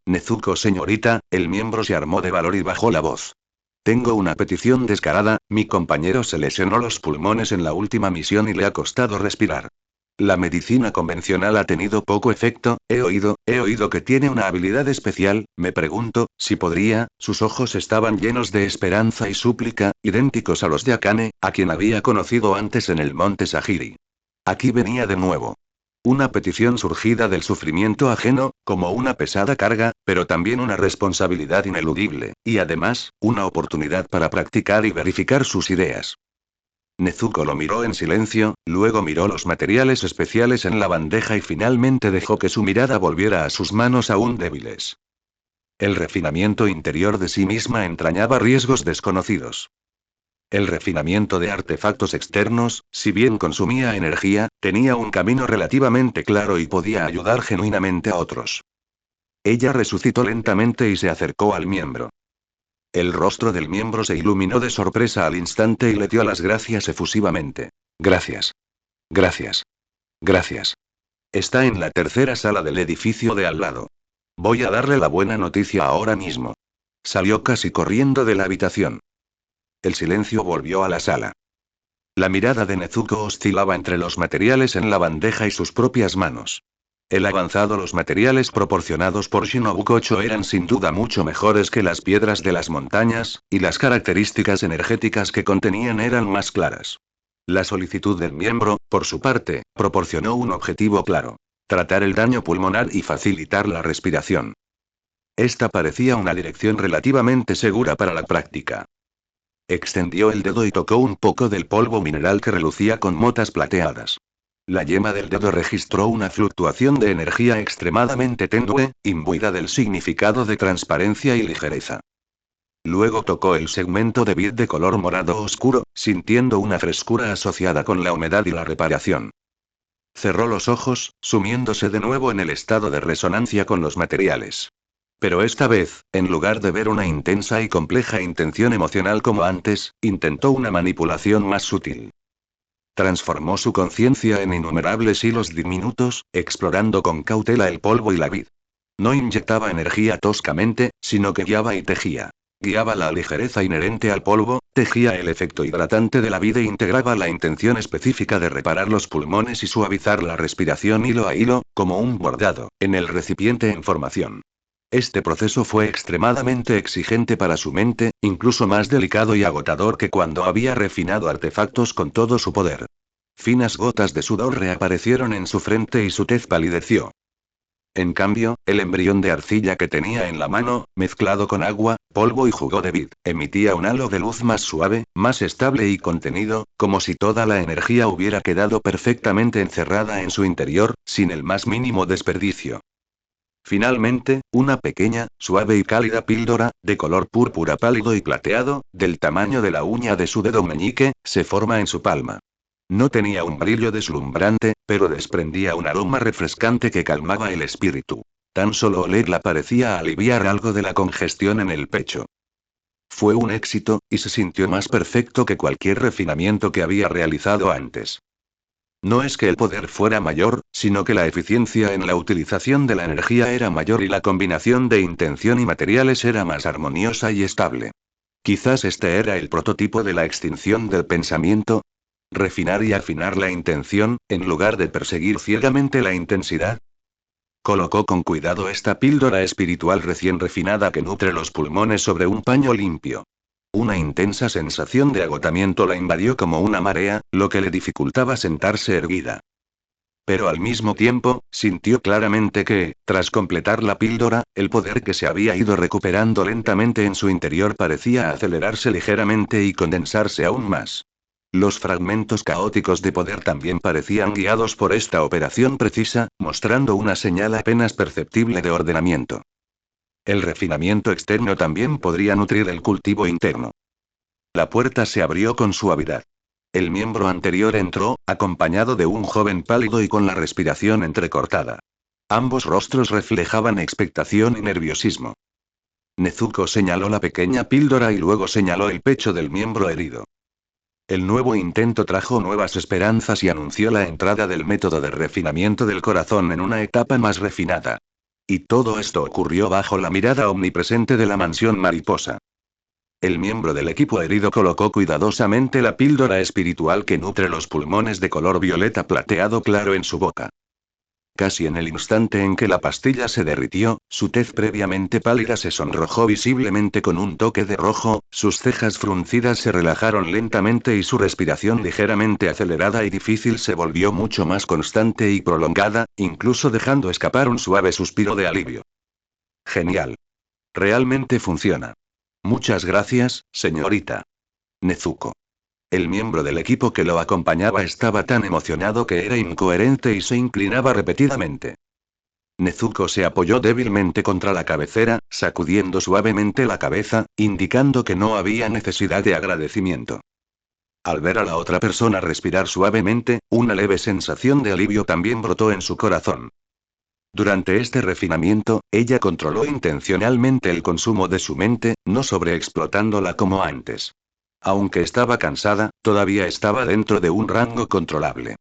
Nezuko señorita, el miembro se armó de valor y bajó la voz. Tengo una petición descarada, mi compañero se lesionó los pulmones en la última misión y le ha costado respirar. La medicina convencional ha tenido poco efecto, he oído que tiene una habilidad especial, me pregunto, si podría, sus ojos estaban llenos de esperanza y súplica, idénticos a los de Akane, a quien había conocido antes en el monte Sahiri. Aquí venía de nuevo. Una petición surgida del sufrimiento ajeno, como una pesada carga, pero también una responsabilidad ineludible, y además, una oportunidad para practicar y verificar sus ideas. Nezuko lo miró en silencio, luego miró los materiales especiales en la bandeja y finalmente dejó que su mirada volviera a sus manos aún débiles. El refinamiento interior de sí misma entrañaba riesgos desconocidos. El refinamiento de artefactos externos, si bien consumía energía, tenía un camino relativamente claro y podía ayudar genuinamente a otros. Ella resucitó lentamente y se acercó al miembro. El rostro del miembro se iluminó de sorpresa al instante y le dio las gracias efusivamente. Gracias. Gracias. Gracias. Está en la tercera sala del edificio de al lado. Voy a darle la buena noticia ahora mismo. Salió casi corriendo de la habitación. El silencio volvió a la sala. La mirada de Nezuko oscilaba entre los materiales en la bandeja y sus propias manos. El avanzado, los materiales proporcionados por Shinobu Kocho eran sin duda mucho mejores que las piedras de las montañas, y las características energéticas que contenían eran más claras. La solicitud del miembro, por su parte, proporcionó un objetivo claro: tratar el daño pulmonar y facilitar la respiración. Esta parecía una dirección relativamente segura para la práctica. Extendió el dedo y tocó un poco del polvo mineral que relucía con motas plateadas. La yema del dedo registró una fluctuación de energía extremadamente tenue, imbuida del significado de transparencia y ligereza. Luego tocó el segmento de bit de color morado oscuro, sintiendo una frescura asociada con la humedad y la reparación. Cerró los ojos, sumiéndose de nuevo en el estado de resonancia con los materiales. Pero esta vez, en lugar de ver una intensa y compleja intención emocional como antes, intentó una manipulación más sutil. Transformó su conciencia en innumerables hilos diminutos, explorando con cautela el polvo y la vid. No inyectaba energía toscamente, sino que guiaba y tejía. Guiaba la ligereza inherente al polvo, tejía el efecto hidratante de la vid e integraba la intención específica de reparar los pulmones y suavizar la respiración hilo a hilo, como un bordado, en el recipiente en formación. Este proceso fue extremadamente exigente para su mente, incluso más delicado y agotador que cuando había refinado artefactos con todo su poder. Finas gotas de sudor reaparecieron en su frente y su tez palideció. En cambio, el embrión de arcilla que tenía en la mano, mezclado con agua, polvo y jugo de vid, emitía un halo de luz más suave, más estable y contenido, como si toda la energía hubiera quedado perfectamente encerrada en su interior, sin el más mínimo desperdicio. Finalmente, una pequeña, suave y cálida píldora, de color púrpura pálido y plateado, del tamaño de la uña de su dedo meñique, se forma en su palma. No tenía un brillo deslumbrante, pero desprendía un aroma refrescante que calmaba el espíritu. Tan solo olerla parecía aliviar algo de la congestión en el pecho. Fue un éxito, y se sintió más perfecto que cualquier refinamiento que había realizado antes. No es que el poder fuera mayor, sino que la eficiencia en la utilización de la energía era mayor y la combinación de intención y materiales era más armoniosa y estable. Quizás este era el prototipo de la extinción del pensamiento. Refinar y afinar la intención, en lugar de perseguir ciegamente la intensidad. Colocó con cuidado esta píldora espiritual recién refinada que nutre los pulmones sobre un paño limpio. Una intensa sensación de agotamiento la invadió como una marea, lo que le dificultaba sentarse erguida. Pero al mismo tiempo, sintió claramente que, tras completar la píldora, el poder que se había ido recuperando lentamente en su interior parecía acelerarse ligeramente y condensarse aún más. Los fragmentos caóticos de poder también parecían guiados por esta operación precisa, mostrando una señal apenas perceptible de ordenamiento. El refinamiento externo también podría nutrir el cultivo interno. La puerta se abrió con suavidad. El miembro anterior entró, acompañado de un joven pálido y con la respiración entrecortada. Ambos rostros reflejaban expectación y nerviosismo. Nezuko señaló la pequeña píldora y luego señaló el pecho del miembro herido. El nuevo intento trajo nuevas esperanzas y anunció la entrada del método de refinamiento del corazón en una etapa más refinada. Y todo esto ocurrió bajo la mirada omnipresente de la mansión mariposa. El miembro del equipo herido colocó cuidadosamente la píldora espiritual que nutre los pulmones de color violeta plateado claro en su boca. Casi en el instante en que la pastilla se derritió, su tez previamente pálida se sonrojó visiblemente con un toque de rojo, sus cejas fruncidas se relajaron lentamente y su respiración ligeramente acelerada y difícil se volvió mucho más constante y prolongada, incluso dejando escapar un suave suspiro de alivio. Genial. Realmente funciona. Muchas gracias, señorita Nezuko. El miembro del equipo que lo acompañaba estaba tan emocionado que era incoherente y se inclinaba repetidamente. Nezuko se apoyó débilmente contra la cabecera, sacudiendo suavemente la cabeza, indicando que no había necesidad de agradecimiento. Al ver a la otra persona respirar suavemente, una leve sensación de alivio también brotó en su corazón. Durante este refinamiento, ella controló intencionalmente el consumo de su mente, no sobreexplotándola como antes. Aunque estaba cansada, todavía estaba dentro de un rango controlable.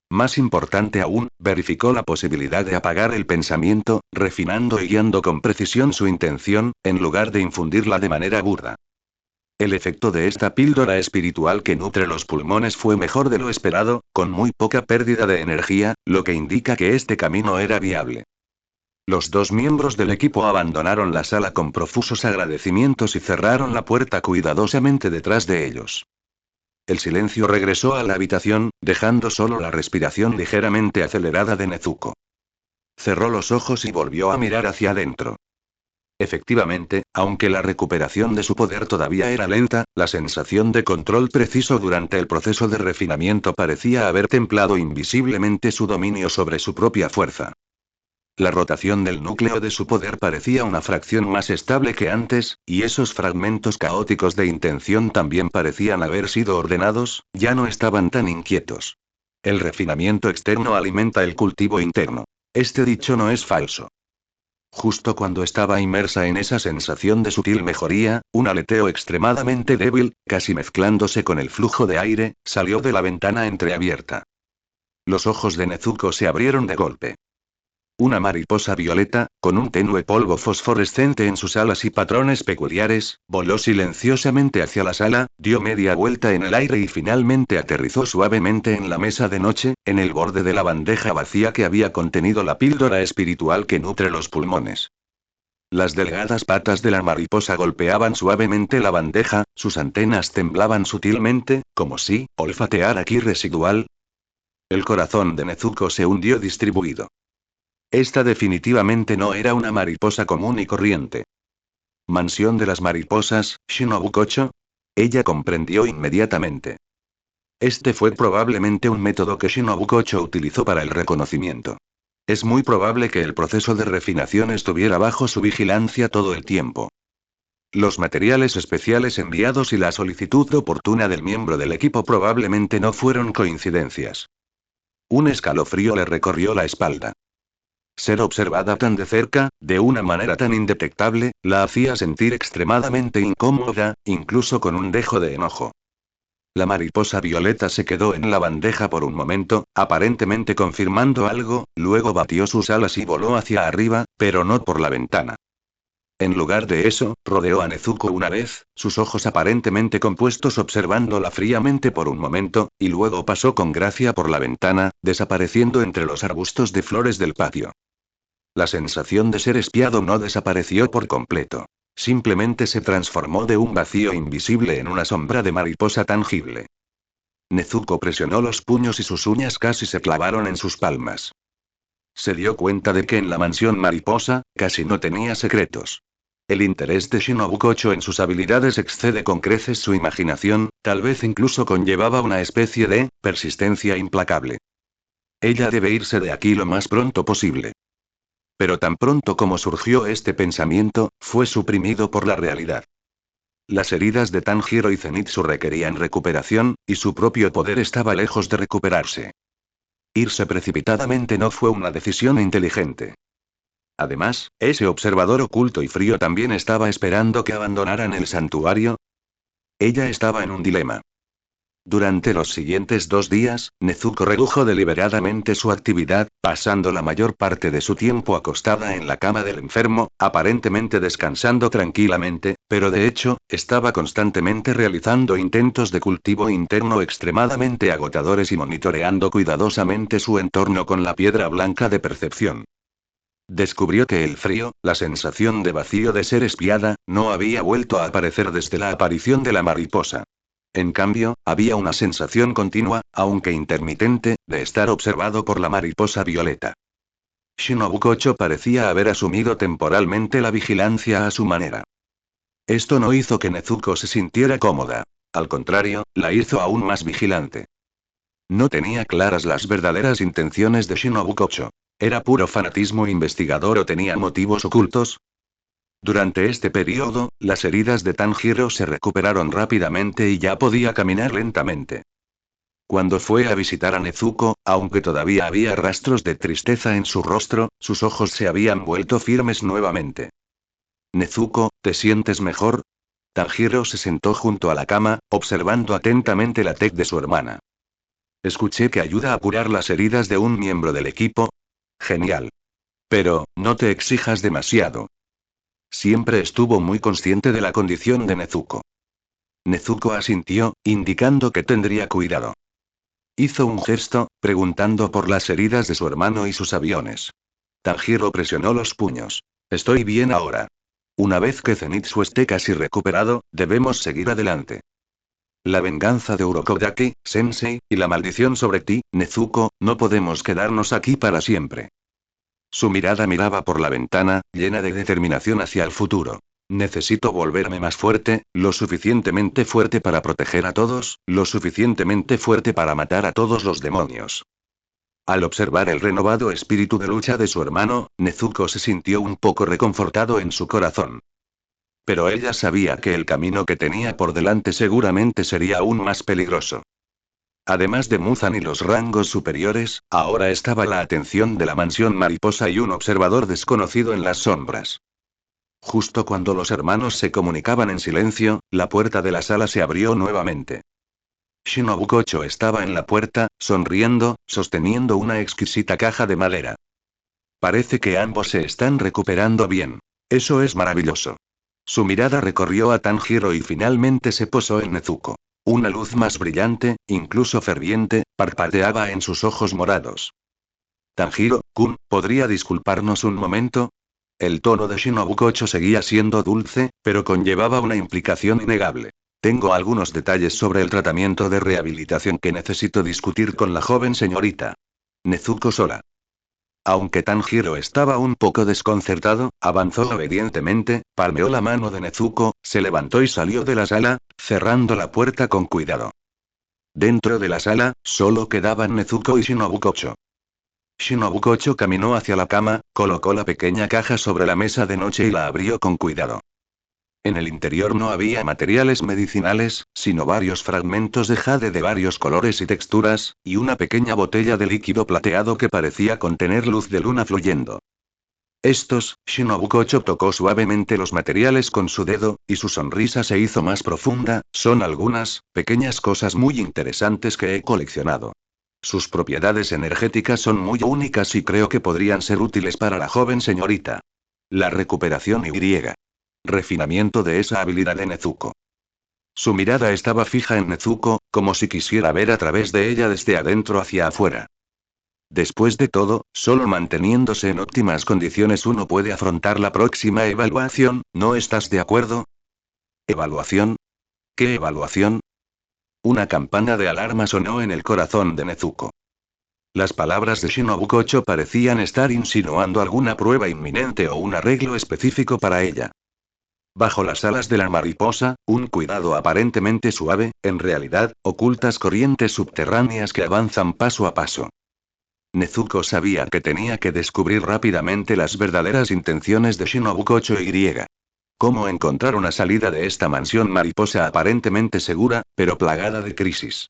Más importante aún, verificó la posibilidad de apagar el pensamiento, refinando y guiando con precisión su intención, en lugar de infundirla de manera burda. El efecto de esta píldora espiritual que nutre los pulmones fue mejor de lo esperado, con muy poca pérdida de energía, lo que indica que este camino era viable. Los dos miembros del equipo abandonaron la sala con profusos agradecimientos y cerraron la puerta cuidadosamente detrás de ellos. El silencio regresó a la habitación, dejando solo la respiración ligeramente acelerada de Nezuko. Cerró los ojos y volvió a mirar hacia adentro. Efectivamente, aunque la recuperación de su poder todavía era lenta, la sensación de control preciso durante el proceso de refinamiento parecía haber templado invisiblemente su dominio sobre su propia fuerza. La rotación del núcleo de su poder parecía una fracción más estable que antes, y esos fragmentos caóticos de intención también parecían haber sido ordenados, ya no estaban tan inquietos. El refinamiento externo alimenta el cultivo interno. Este dicho no es falso. Justo cuando estaba inmersa en esa sensación de sutil mejoría, un aleteo extremadamente débil, casi mezclándose con el flujo de aire, salió de la ventana entreabierta. Los ojos de Nezuko se abrieron de golpe. Una mariposa violeta, con un tenue polvo fosforescente en sus alas y patrones peculiares, voló silenciosamente hacia la sala, dio media vuelta en el aire y finalmente aterrizó suavemente en la mesa de noche, en el borde de la bandeja vacía que había contenido la píldora espiritual que nutre los pulmones. Las delgadas patas de la mariposa golpeaban suavemente la bandeja, sus antenas temblaban sutilmente, como si olfateara ki residual. El corazón de Nezuko se hundió distribuido. Esta definitivamente no era una mariposa común y corriente. Mansión de las mariposas, Shinobukocho. Ella comprendió inmediatamente. Este fue probablemente un método que Shinobukocho utilizó para el reconocimiento. Es muy probable que el proceso de refinación estuviera bajo su vigilancia todo el tiempo. Los materiales especiales enviados y la solicitud oportuna del miembro del equipo probablemente no fueron coincidencias. Un escalofrío le recorrió la espalda. Ser observada tan de cerca, de una manera tan indetectable, la hacía sentir extremadamente incómoda, incluso con un dejo de enojo. La mariposa violeta se quedó en la bandeja por un momento, aparentemente confirmando algo, luego batió sus alas y voló hacia arriba, pero no por la ventana. En lugar de eso, rodeó a Nezuko una vez, sus ojos aparentemente compuestos observándola fríamente por un momento, y luego pasó con gracia por la ventana, desapareciendo entre los arbustos de flores del patio. La sensación de ser espiado no desapareció por completo. Simplemente se transformó de un vacío invisible en una sombra de mariposa tangible. Nezuko presionó los puños y sus uñas casi se clavaron en sus palmas. Se dio cuenta de que en la mansión mariposa, casi no tenía secretos. El interés de Shinobukocho en sus habilidades excede con creces su imaginación, tal vez incluso conllevaba una especie de persistencia implacable. Ella debe irse de aquí lo más pronto posible. Pero tan pronto como surgió este pensamiento, fue suprimido por la realidad. Las heridas de Tanjiro y Zenitsu requerían recuperación, y su propio poder estaba lejos de recuperarse. Irse precipitadamente no fue una decisión inteligente. Además, ese observador oculto y frío también estaba esperando que abandonaran el santuario. Ella estaba en un dilema. Durante los siguientes 2 días, Nezuko redujo deliberadamente su actividad, pasando la mayor parte de su tiempo acostada en la cama del enfermo, aparentemente descansando tranquilamente, pero de hecho, estaba constantemente realizando intentos de cultivo interno extremadamente agotadores y monitoreando cuidadosamente su entorno con la piedra blanca de percepción. Descubrió que el frío, la sensación de vacío de ser espiada, no había vuelto a aparecer desde la aparición de la mariposa. En cambio, había una sensación continua, aunque intermitente, de estar observado por la mariposa violeta. Shinobukocho parecía haber asumido temporalmente la vigilancia a su manera. Esto no hizo que Nezuko se sintiera cómoda. Al contrario, la hizo aún más vigilante. No tenía claras las verdaderas intenciones de Shinobukocho. ¿Era puro fanatismo investigador o tenía motivos ocultos? Durante este periodo, las heridas de Tanjiro se recuperaron rápidamente y ya podía caminar lentamente. Cuando fue a visitar a Nezuko, aunque todavía había rastros de tristeza en su rostro, sus ojos se habían vuelto firmes nuevamente. Nezuko, ¿te sientes mejor? Tanjiro se sentó junto a la cama, observando atentamente la tez de su hermana. Escuché que ayuda a curar las heridas de un miembro del equipo. Genial. Pero, no te exijas demasiado. Siempre estuvo muy consciente de la condición de Nezuko. Nezuko asintió, indicando que tendría cuidado. Hizo un gesto, preguntando por las heridas de su hermano y sus aviones. Tanjiro presionó los puños. Estoy bien ahora. Una vez que Zenitsu esté casi recuperado, debemos seguir adelante. La venganza de Urokodaki, Sensei, y la maldición sobre ti, Nezuko, no podemos quedarnos aquí para siempre. Su mirada miraba por la ventana, llena de determinación hacia el futuro. Necesito volverme más fuerte, lo suficientemente fuerte para proteger a todos, lo suficientemente fuerte para matar a todos los demonios. Al observar el renovado espíritu de lucha de su hermano, Nezuko se sintió un poco reconfortado en su corazón. Pero ella sabía que el camino que tenía por delante seguramente sería aún más peligroso. Además de Muzan y los rangos superiores, ahora estaba la atención de la mansión mariposa y un observador desconocido en las sombras. Justo cuando los hermanos se comunicaban en silencio, la puerta de la sala se abrió nuevamente. Shinobu Kocho estaba en la puerta, sonriendo, sosteniendo una exquisita caja de madera. Parece que ambos se están recuperando bien. Eso es maravilloso. Su mirada recorrió a Tanjiro y finalmente se posó en Nezuko. Una luz más brillante, incluso ferviente, parpadeaba en sus ojos morados. Tanjiro-kun, ¿podría disculparnos un momento? El tono de Shinobu Kocho seguía siendo dulce, pero conllevaba una implicación innegable. Tengo algunos detalles sobre el tratamiento de rehabilitación que necesito discutir con la joven señorita Nezuko sola. Aunque Tanjiro estaba un poco desconcertado, avanzó obedientemente, palmeó la mano de Nezuko, se levantó y salió de la sala, cerrando la puerta con cuidado. Dentro de la sala, solo quedaban Nezuko y Shinobu Kocho. Shinobu Kocho caminó hacia la cama, colocó la pequeña caja sobre la mesa de noche y la abrió con cuidado. En el interior no había materiales medicinales, sino varios fragmentos de jade de varios colores y texturas, y una pequeña botella de líquido plateado que parecía contener luz de luna fluyendo. Shinobu Kocho tocó suavemente los materiales con su dedo, y su sonrisa se hizo más profunda, son algunas, pequeñas cosas muy interesantes que he coleccionado. Sus propiedades energéticas son muy únicas y creo que podrían ser útiles para la joven señorita. La recuperación y refinamiento de esa habilidad de Nezuko. Su mirada estaba fija en Nezuko, como si quisiera ver a través de ella desde adentro hacia afuera. Después de todo, solo manteniéndose en óptimas condiciones uno puede afrontar la próxima evaluación, ¿no estás de acuerdo? ¿Evaluación? ¿Qué evaluación? Una campana de alarma sonó en el corazón de Nezuko. Las palabras de Shinobu Kocho parecían estar insinuando alguna prueba inminente o un arreglo específico para ella. Bajo las alas de la mariposa, un cuidado aparentemente suave, en realidad, ocultas corrientes subterráneas que avanzan paso a paso. Nezuko sabía que tenía que descubrir rápidamente las verdaderas intenciones de Shinobu Kocho y. Cómo encontrar una salida de esta mansión mariposa aparentemente segura, pero plagada de crisis.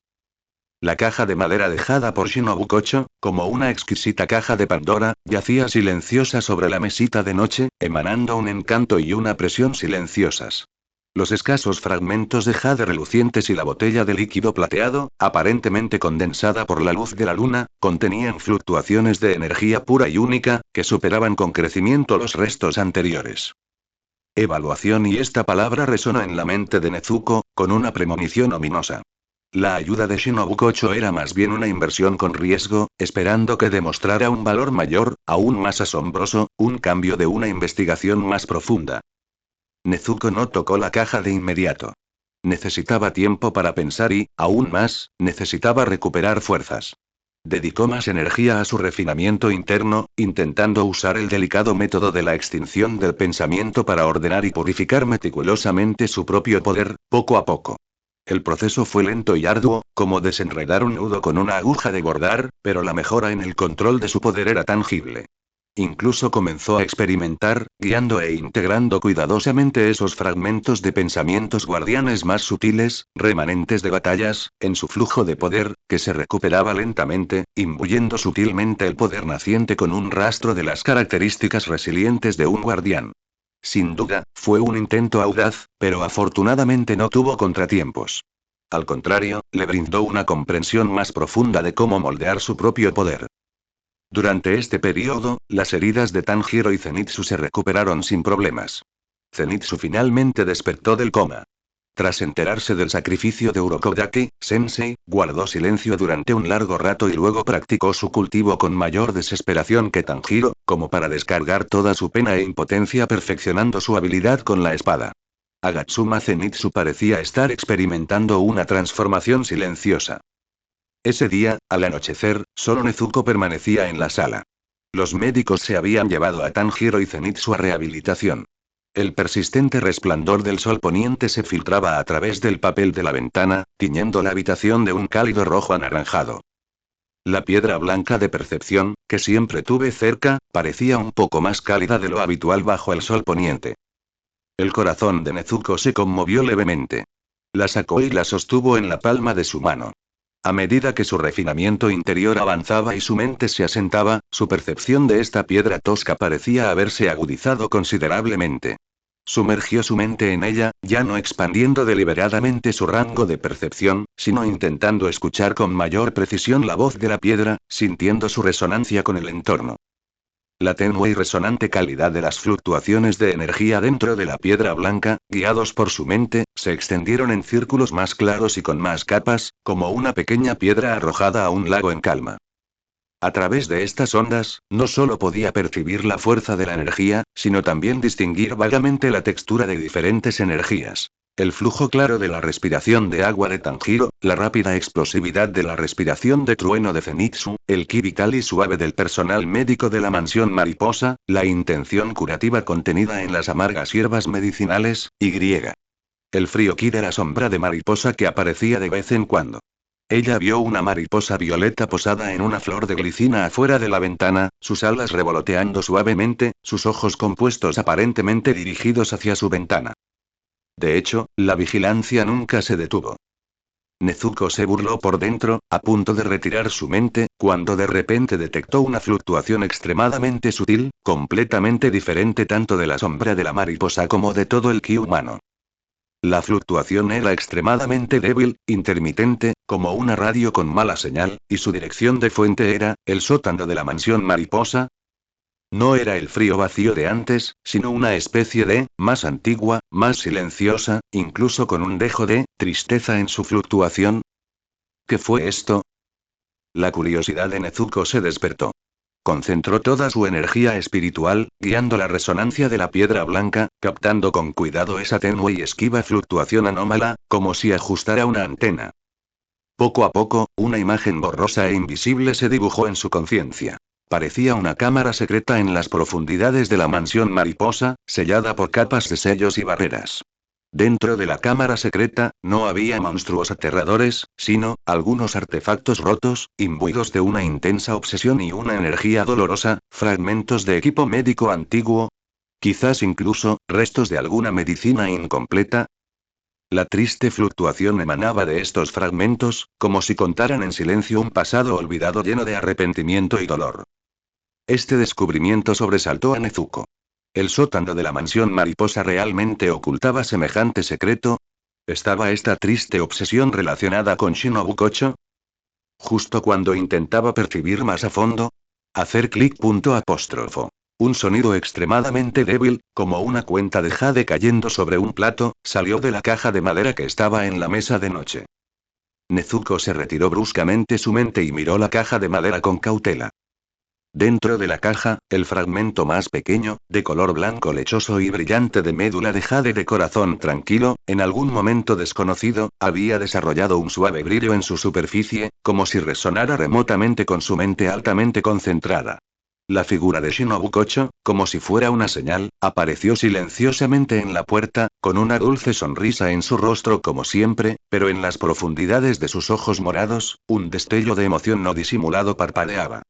La caja de madera dejada por Shinobu Kocho, como una exquisita caja de Pandora, yacía silenciosa sobre la mesita de noche, emanando un encanto y una presión silenciosas. Los escasos fragmentos de jade relucientes y la botella de líquido plateado, aparentemente condensada por la luz de la luna, contenían fluctuaciones de energía pura y única, que superaban con crecimiento los restos anteriores. Evaluación, y esta palabra resonó en la mente de Nezuko, con una premonición ominosa. La ayuda de Shinobu Kocho era más bien una inversión con riesgo, esperando que demostrara un valor mayor, aún más asombroso, un cambio de una investigación más profunda. Nezuko no tocó la caja de inmediato. Necesitaba tiempo para pensar y, aún más, necesitaba recuperar fuerzas. Dedicó más energía a su refinamiento interno, intentando usar el delicado método de la extinción del pensamiento para ordenar y purificar meticulosamente su propio poder, poco a poco. El proceso fue lento y arduo, como desenredar un nudo con una aguja de bordar, pero la mejora en el control de su poder era tangible. Incluso comenzó a experimentar, guiando e integrando cuidadosamente esos fragmentos de pensamientos guardianes más sutiles, remanentes de batallas, en su flujo de poder, que se recuperaba lentamente, imbuyendo sutilmente el poder naciente con un rastro de las características resilientes de un guardián. Sin duda, fue un intento audaz, pero afortunadamente no tuvo contratiempos. Al contrario, le brindó una comprensión más profunda de cómo moldear su propio poder. Durante este periodo, las heridas de Tanjiro y Zenitsu se recuperaron sin problemas. Zenitsu finalmente despertó del coma. Tras enterarse del sacrificio de Urokodaki, Sensei, guardó silencio durante un largo rato y luego practicó su cultivo con mayor desesperación que Tanjiro, como para descargar toda su pena e impotencia perfeccionando su habilidad con la espada. Agatsuma Zenitsu parecía estar experimentando una transformación silenciosa. Ese día, al anochecer, solo Nezuko permanecía en la sala. Los médicos se habían llevado a Tanjiro y Zenitsu a rehabilitación. El persistente resplandor del sol poniente se filtraba a través del papel de la ventana, tiñendo la habitación de un cálido rojo anaranjado. La piedra blanca de percepción, que siempre tuve cerca, parecía un poco más cálida de lo habitual bajo el sol poniente. El corazón de Nezuko se conmovió levemente. La sacó y la sostuvo en la palma de su mano. A medida que su refinamiento interior avanzaba y su mente se asentaba, su percepción de esta piedra tosca parecía haberse agudizado considerablemente. Sumergió su mente en ella, ya no expandiendo deliberadamente su rango de percepción, sino intentando escuchar con mayor precisión la voz de la piedra, sintiendo su resonancia con el entorno. La tenue y resonante calidad de las fluctuaciones de energía dentro de la piedra blanca, guiados por su mente, se extendieron en círculos más claros y con más capas, como una pequeña piedra arrojada a un lago en calma. A través de estas ondas, no solo podía percibir la fuerza de la energía, sino también distinguir vagamente la textura de diferentes energías. El flujo claro de la respiración de agua de Tanjiro, la rápida explosividad de la respiración de trueno de Zenitsu, el ki vital y suave del personal médico de la mansión mariposa, la intención curativa contenida en las amargas hierbas medicinales, y. El frío ki de la sombra de mariposa que aparecía de vez en cuando. Ella vio una mariposa violeta posada en una flor de glicina afuera de la ventana, sus alas revoloteando suavemente, sus ojos compuestos aparentemente dirigidos hacia su ventana. De hecho, la vigilancia nunca se detuvo. Nezuko se burló por dentro, a punto de retirar su mente, cuando de repente detectó una fluctuación extremadamente sutil, completamente diferente tanto de la sombra de la mariposa como de todo el ki humano. La fluctuación era extremadamente débil, intermitente, como una radio con mala señal, y su dirección de fuente era, el sótano de la mansión mariposa. No era el frío vacío de antes, sino una especie de, más antigua, más silenciosa, incluso con un dejo de, tristeza en su fluctuación. ¿Qué fue esto? La curiosidad de Nezuko se despertó. Concentró toda su energía espiritual, guiando la resonancia de la piedra blanca, captando con cuidado esa tenue y esquiva fluctuación anómala, como si ajustara una antena. Poco a poco, una imagen borrosa e invisible se dibujó en su conciencia. Parecía una cámara secreta en las profundidades de la mansión mariposa, sellada por capas de sellos y barreras. Dentro de la cámara secreta, no había monstruos aterradores, sino, algunos artefactos rotos, imbuidos de una intensa obsesión y una energía dolorosa, fragmentos de equipo médico antiguo. Quizás incluso, restos de alguna medicina incompleta. La triste fluctuación emanaba de estos fragmentos, como si contaran en silencio un pasado olvidado lleno de arrepentimiento y dolor. Este descubrimiento sobresaltó a Nezuko. ¿El sótano de la mansión mariposa realmente ocultaba semejante secreto? ¿Estaba esta triste obsesión relacionada con Shinobu Kocho? Justo cuando intentaba percibir más a fondo. Hacer clic. Un sonido extremadamente débil, como una cuenta de jade cayendo sobre un plato, salió de la caja de madera que estaba en la mesa de noche. Nezuko se retiró bruscamente su mente y miró la caja de madera con cautela. Dentro de la caja, el fragmento más pequeño, de color blanco lechoso y brillante de médula de jade de corazón tranquilo, en algún momento desconocido, había desarrollado un suave brillo en su superficie, como si resonara remotamente con su mente altamente concentrada. La figura de Shinobu Kocho, como si fuera una señal, apareció silenciosamente en la puerta, con una dulce sonrisa en su rostro como siempre, pero en las profundidades de sus ojos morados, un destello de emoción no disimulado parpadeaba.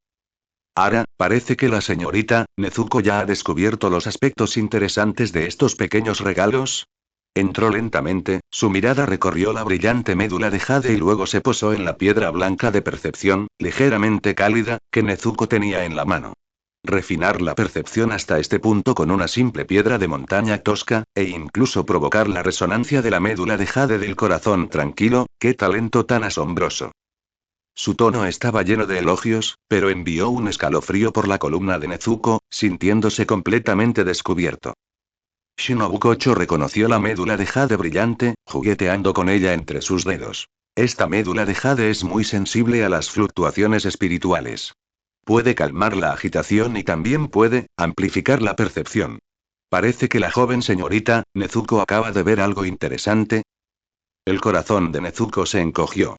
Ahora, parece que la señorita Nezuko ya ha descubierto los aspectos interesantes de estos pequeños regalos. Entró lentamente, su mirada recorrió la brillante médula de jade y luego se posó en la piedra blanca de percepción, ligeramente cálida, que Nezuko tenía en la mano. Refinar la percepción hasta este punto con una simple piedra de montaña tosca, e incluso provocar la resonancia de la médula de jade del corazón tranquilo, qué talento tan asombroso. Su tono estaba lleno de elogios, pero envió un escalofrío por la columna de Nezuko, sintiéndose completamente descubierto. Shinobu Kocho reconoció la médula de jade brillante, jugueteando con ella entre sus dedos. Esta médula de jade es muy sensible a las fluctuaciones espirituales. Puede calmar la agitación y también puede amplificar la percepción. Parece que la joven señorita Nezuko acaba de ver algo interesante. El corazón de Nezuko se encogió.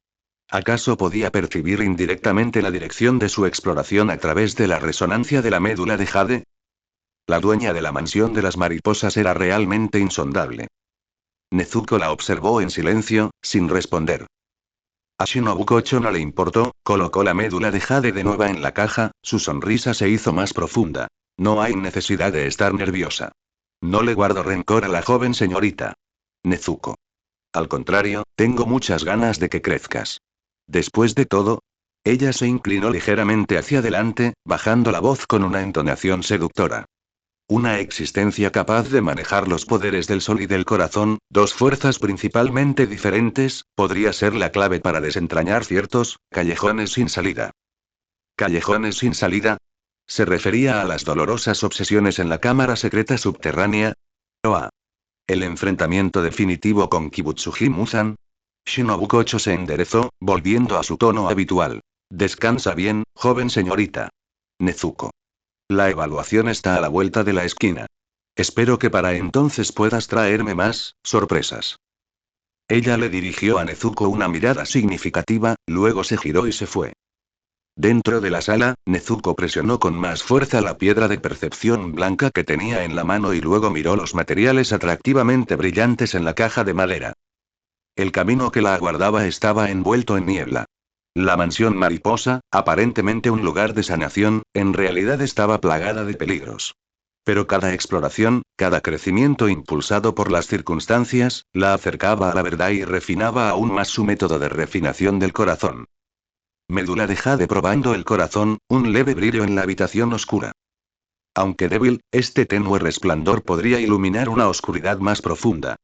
¿Acaso podía percibir indirectamente la dirección de su exploración a través de la resonancia de la médula de Jade? La dueña de la mansión de las mariposas era realmente insondable. Nezuko la observó en silencio, sin responder. A Shinobu Kocho no le importó, colocó la médula de Jade de nuevo en la caja, su sonrisa se hizo más profunda. No hay necesidad de estar nerviosa. No le guardo rencor a la joven señorita Nezuko. Al contrario, tengo muchas ganas de que crezcas. Después de todo, ella se inclinó ligeramente hacia adelante, bajando la voz con una entonación seductora. Una existencia capaz de manejar los poderes del sol y del corazón, dos fuerzas principalmente diferentes, podría ser la clave para desentrañar ciertos callejones sin salida. ¿Callejones sin salida? ¿Se refería a las dolorosas obsesiones en la cámara secreta subterránea? ¿O a el enfrentamiento definitivo con Kibutsuji Muzan? Shinobu Kocho se enderezó, volviendo a su tono habitual. Descansa bien, joven señorita Nezuko. La evaluación está a la vuelta de la esquina. Espero que para entonces puedas traerme más sorpresas. Ella le dirigió a Nezuko una mirada significativa, luego se giró y se fue. Dentro de la sala, Nezuko presionó con más fuerza la piedra de percepción blanca que tenía en la mano y luego miró los materiales atractivamente brillantes en la caja de madera. El camino que la aguardaba estaba envuelto en niebla. La mansión mariposa, aparentemente un lugar de sanación, en realidad estaba plagada de peligros. Pero cada exploración, cada crecimiento impulsado por las circunstancias, la acercaba a la verdad y refinaba aún más su método de refinación del corazón. Médula de Jade probando el corazón, un leve brillo en la habitación oscura. Aunque débil, este tenue resplandor podría iluminar una oscuridad más profunda.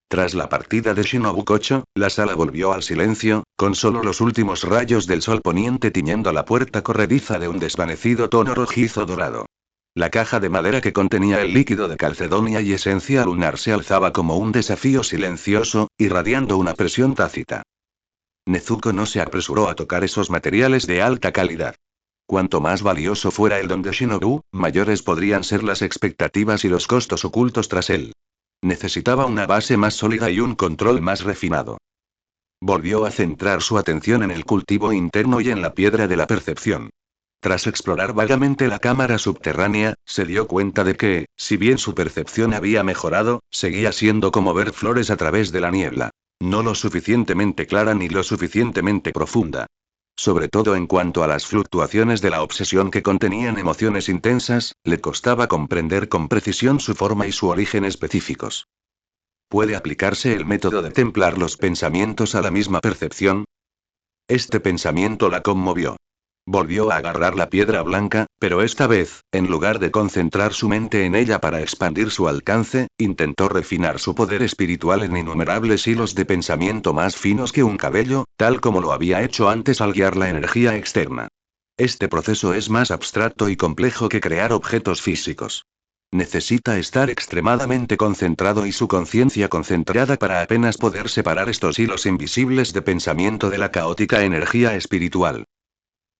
Tras la partida de Shinobu Kocho, la sala volvió al silencio, con solo los últimos rayos del sol poniente tiñendo la puerta corrediza de un desvanecido tono rojizo dorado. La caja de madera que contenía el líquido de calcedonia y esencia lunar se alzaba como un desafío silencioso, irradiando una presión tácita. Nezuko no se apresuró a tocar esos materiales de alta calidad. Cuanto más valioso fuera el don de Shinobu, mayores podrían ser las expectativas y los costos ocultos tras él. Necesitaba una base más sólida y un control más refinado. Volvió a centrar su atención en el cultivo interno y en la piedra de la percepción. Tras explorar vagamente la cámara subterránea, se dio cuenta de que, si bien su percepción había mejorado, seguía siendo como ver flores a través de la niebla. No lo suficientemente clara ni lo suficientemente profunda. Sobre todo en cuanto a las fluctuaciones de la obsesión que contenían emociones intensas, le costaba comprender con precisión su forma y su origen específicos. ¿Puede aplicarse el método de templar los pensamientos a la misma percepción? Este pensamiento la conmovió. Volvió a agarrar la piedra blanca, pero esta vez, en lugar de concentrar su mente en ella para expandir su alcance, intentó refinar su poder espiritual en innumerables hilos de pensamiento más finos que un cabello, tal como lo había hecho antes al guiar la energía externa. Este proceso es más abstracto y complejo que crear objetos físicos. Necesita estar extremadamente concentrado y su conciencia concentrada para apenas poder separar estos hilos invisibles de pensamiento de la caótica energía espiritual.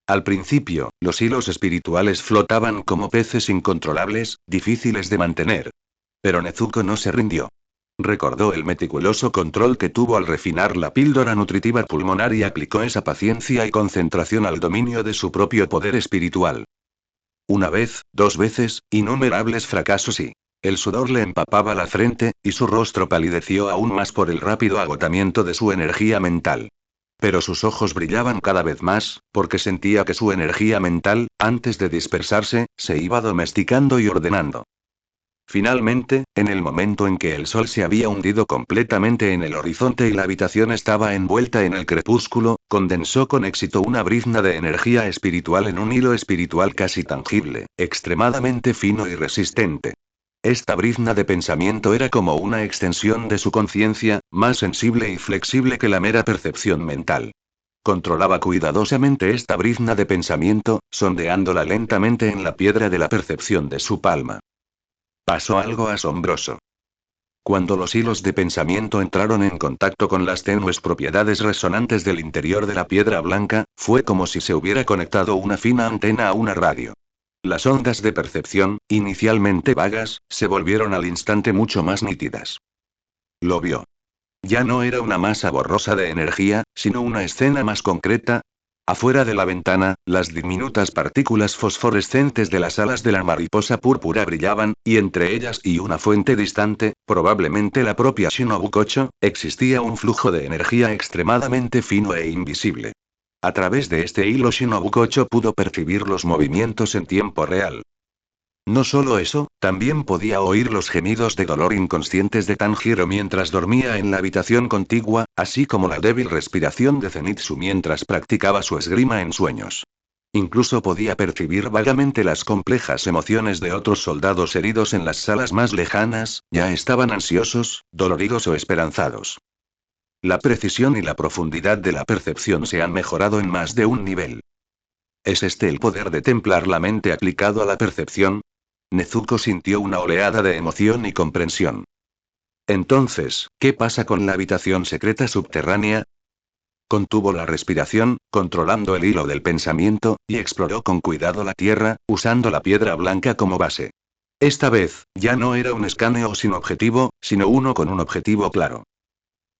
Al principio, los hilos espirituales flotaban como peces incontrolables, difíciles de mantener. Pero Nezuko no se rindió. Recordó el meticuloso control que tuvo al refinar la píldora nutritiva pulmonar y aplicó esa paciencia y concentración al dominio de su propio poder espiritual. Una vez, dos veces, innumerables fracasos y el sudor le empapaba la frente, y su rostro palideció aún más por el rápido agotamiento de su energía mental. Pero sus ojos brillaban cada vez más, porque sentía que su energía mental, antes de dispersarse, se iba domesticando y ordenando. Finalmente, en el momento en que el sol se había hundido completamente en el horizonte y la habitación estaba envuelta en el crepúsculo, condensó con éxito una brizna de energía espiritual en un hilo espiritual casi tangible, extremadamente fino y resistente. Esta brizna de pensamiento era como una extensión de su conciencia, más sensible y flexible que la mera percepción mental. Controlaba cuidadosamente esta brizna de pensamiento, sondeándola lentamente en la piedra de la percepción de su palma. Pasó algo asombroso. Cuando los hilos de pensamiento entraron en contacto con las tenues propiedades resonantes del interior de la piedra blanca, fue como si se hubiera conectado una fina antena a una radio. Las ondas de percepción, inicialmente vagas, se volvieron al instante mucho más nítidas. Lo vio. Ya no era una masa borrosa de energía, sino una escena más concreta. Afuera de la ventana, las diminutas partículas fosforescentes de las alas de la mariposa púrpura brillaban, y entre ellas y una fuente distante, probablemente la propia Shinobukocho, existía un flujo de energía extremadamente fino e invisible. A través de este hilo Shinobukocho pudo percibir los movimientos en tiempo real. No solo eso, también podía oír los gemidos de dolor inconscientes de Tanjiro mientras dormía en la habitación contigua, así como la débil respiración de Zenitsu mientras practicaba su esgrima en sueños. Incluso podía percibir vagamente las complejas emociones de otros soldados heridos en las salas más lejanas, ya estaban ansiosos, doloridos o esperanzados. La precisión y la profundidad de la percepción se han mejorado en más de un nivel. ¿Es este el poder de templar la mente aplicado a la percepción? Nezuko sintió una oleada de emoción y comprensión. Entonces, ¿qué pasa con la habitación secreta subterránea? Contuvo la respiración, controlando el hilo del pensamiento, y exploró con cuidado la tierra, usando la piedra blanca como base. Esta vez, ya no era un escaneo sin objetivo, sino uno con un objetivo claro.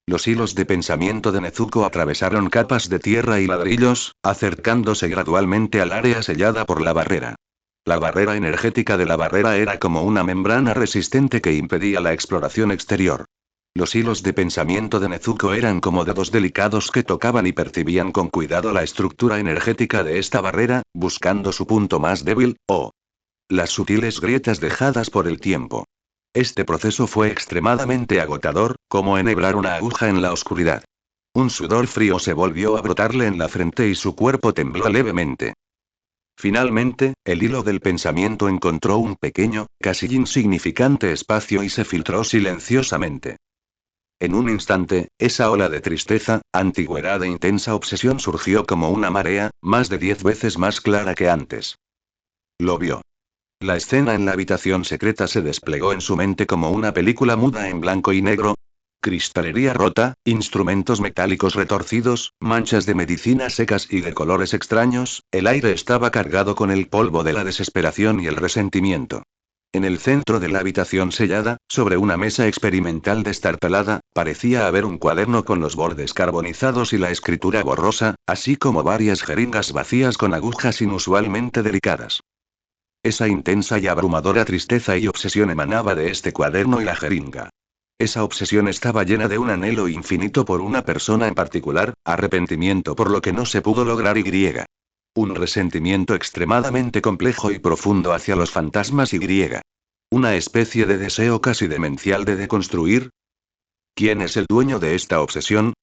Los hilos de pensamiento de Nezuko atravesaron capas de tierra y ladrillos, acercándose gradualmente al área sellada por la barrera. La barrera energética de la barrera era como una membrana resistente que impedía la exploración exterior. Los hilos de pensamiento de Nezuko eran como dedos delicados que tocaban y percibían con cuidado la estructura energética de esta barrera, buscando su punto más débil, o las sutiles grietas dejadas por el tiempo. Este proceso fue extremadamente agotador, como enhebrar una aguja en la oscuridad. Un sudor frío se volvió a brotarle en la frente y su cuerpo tembló levemente. Finalmente, el hilo del pensamiento encontró un pequeño, casi insignificante espacio y se filtró silenciosamente. En un instante, esa ola de tristeza, antigüedad e intensa obsesión surgió como una marea, más de 10 veces más clara que antes. Lo vio. La escena en la habitación secreta se desplegó en su mente como una película muda en blanco y negro. Cristalería rota, instrumentos metálicos retorcidos, manchas de medicinas secas y de colores extraños, el aire estaba cargado con el polvo de la desesperación y el resentimiento. En el centro de la habitación sellada, sobre una mesa experimental destartalada, parecía haber un cuaderno con los bordes carbonizados y la escritura borrosa, así como varias jeringas vacías con agujas inusualmente delicadas. Esa intensa y abrumadora tristeza y obsesión emanaba de este cuaderno y la jeringa. Esa obsesión estaba llena de un anhelo infinito por una persona en particular, arrepentimiento por lo que no se pudo lograr y un resentimiento extremadamente complejo y profundo hacia los fantasmas y una especie de deseo casi demencial de deconstruir. ¿Quién es el dueño de esta obsesión?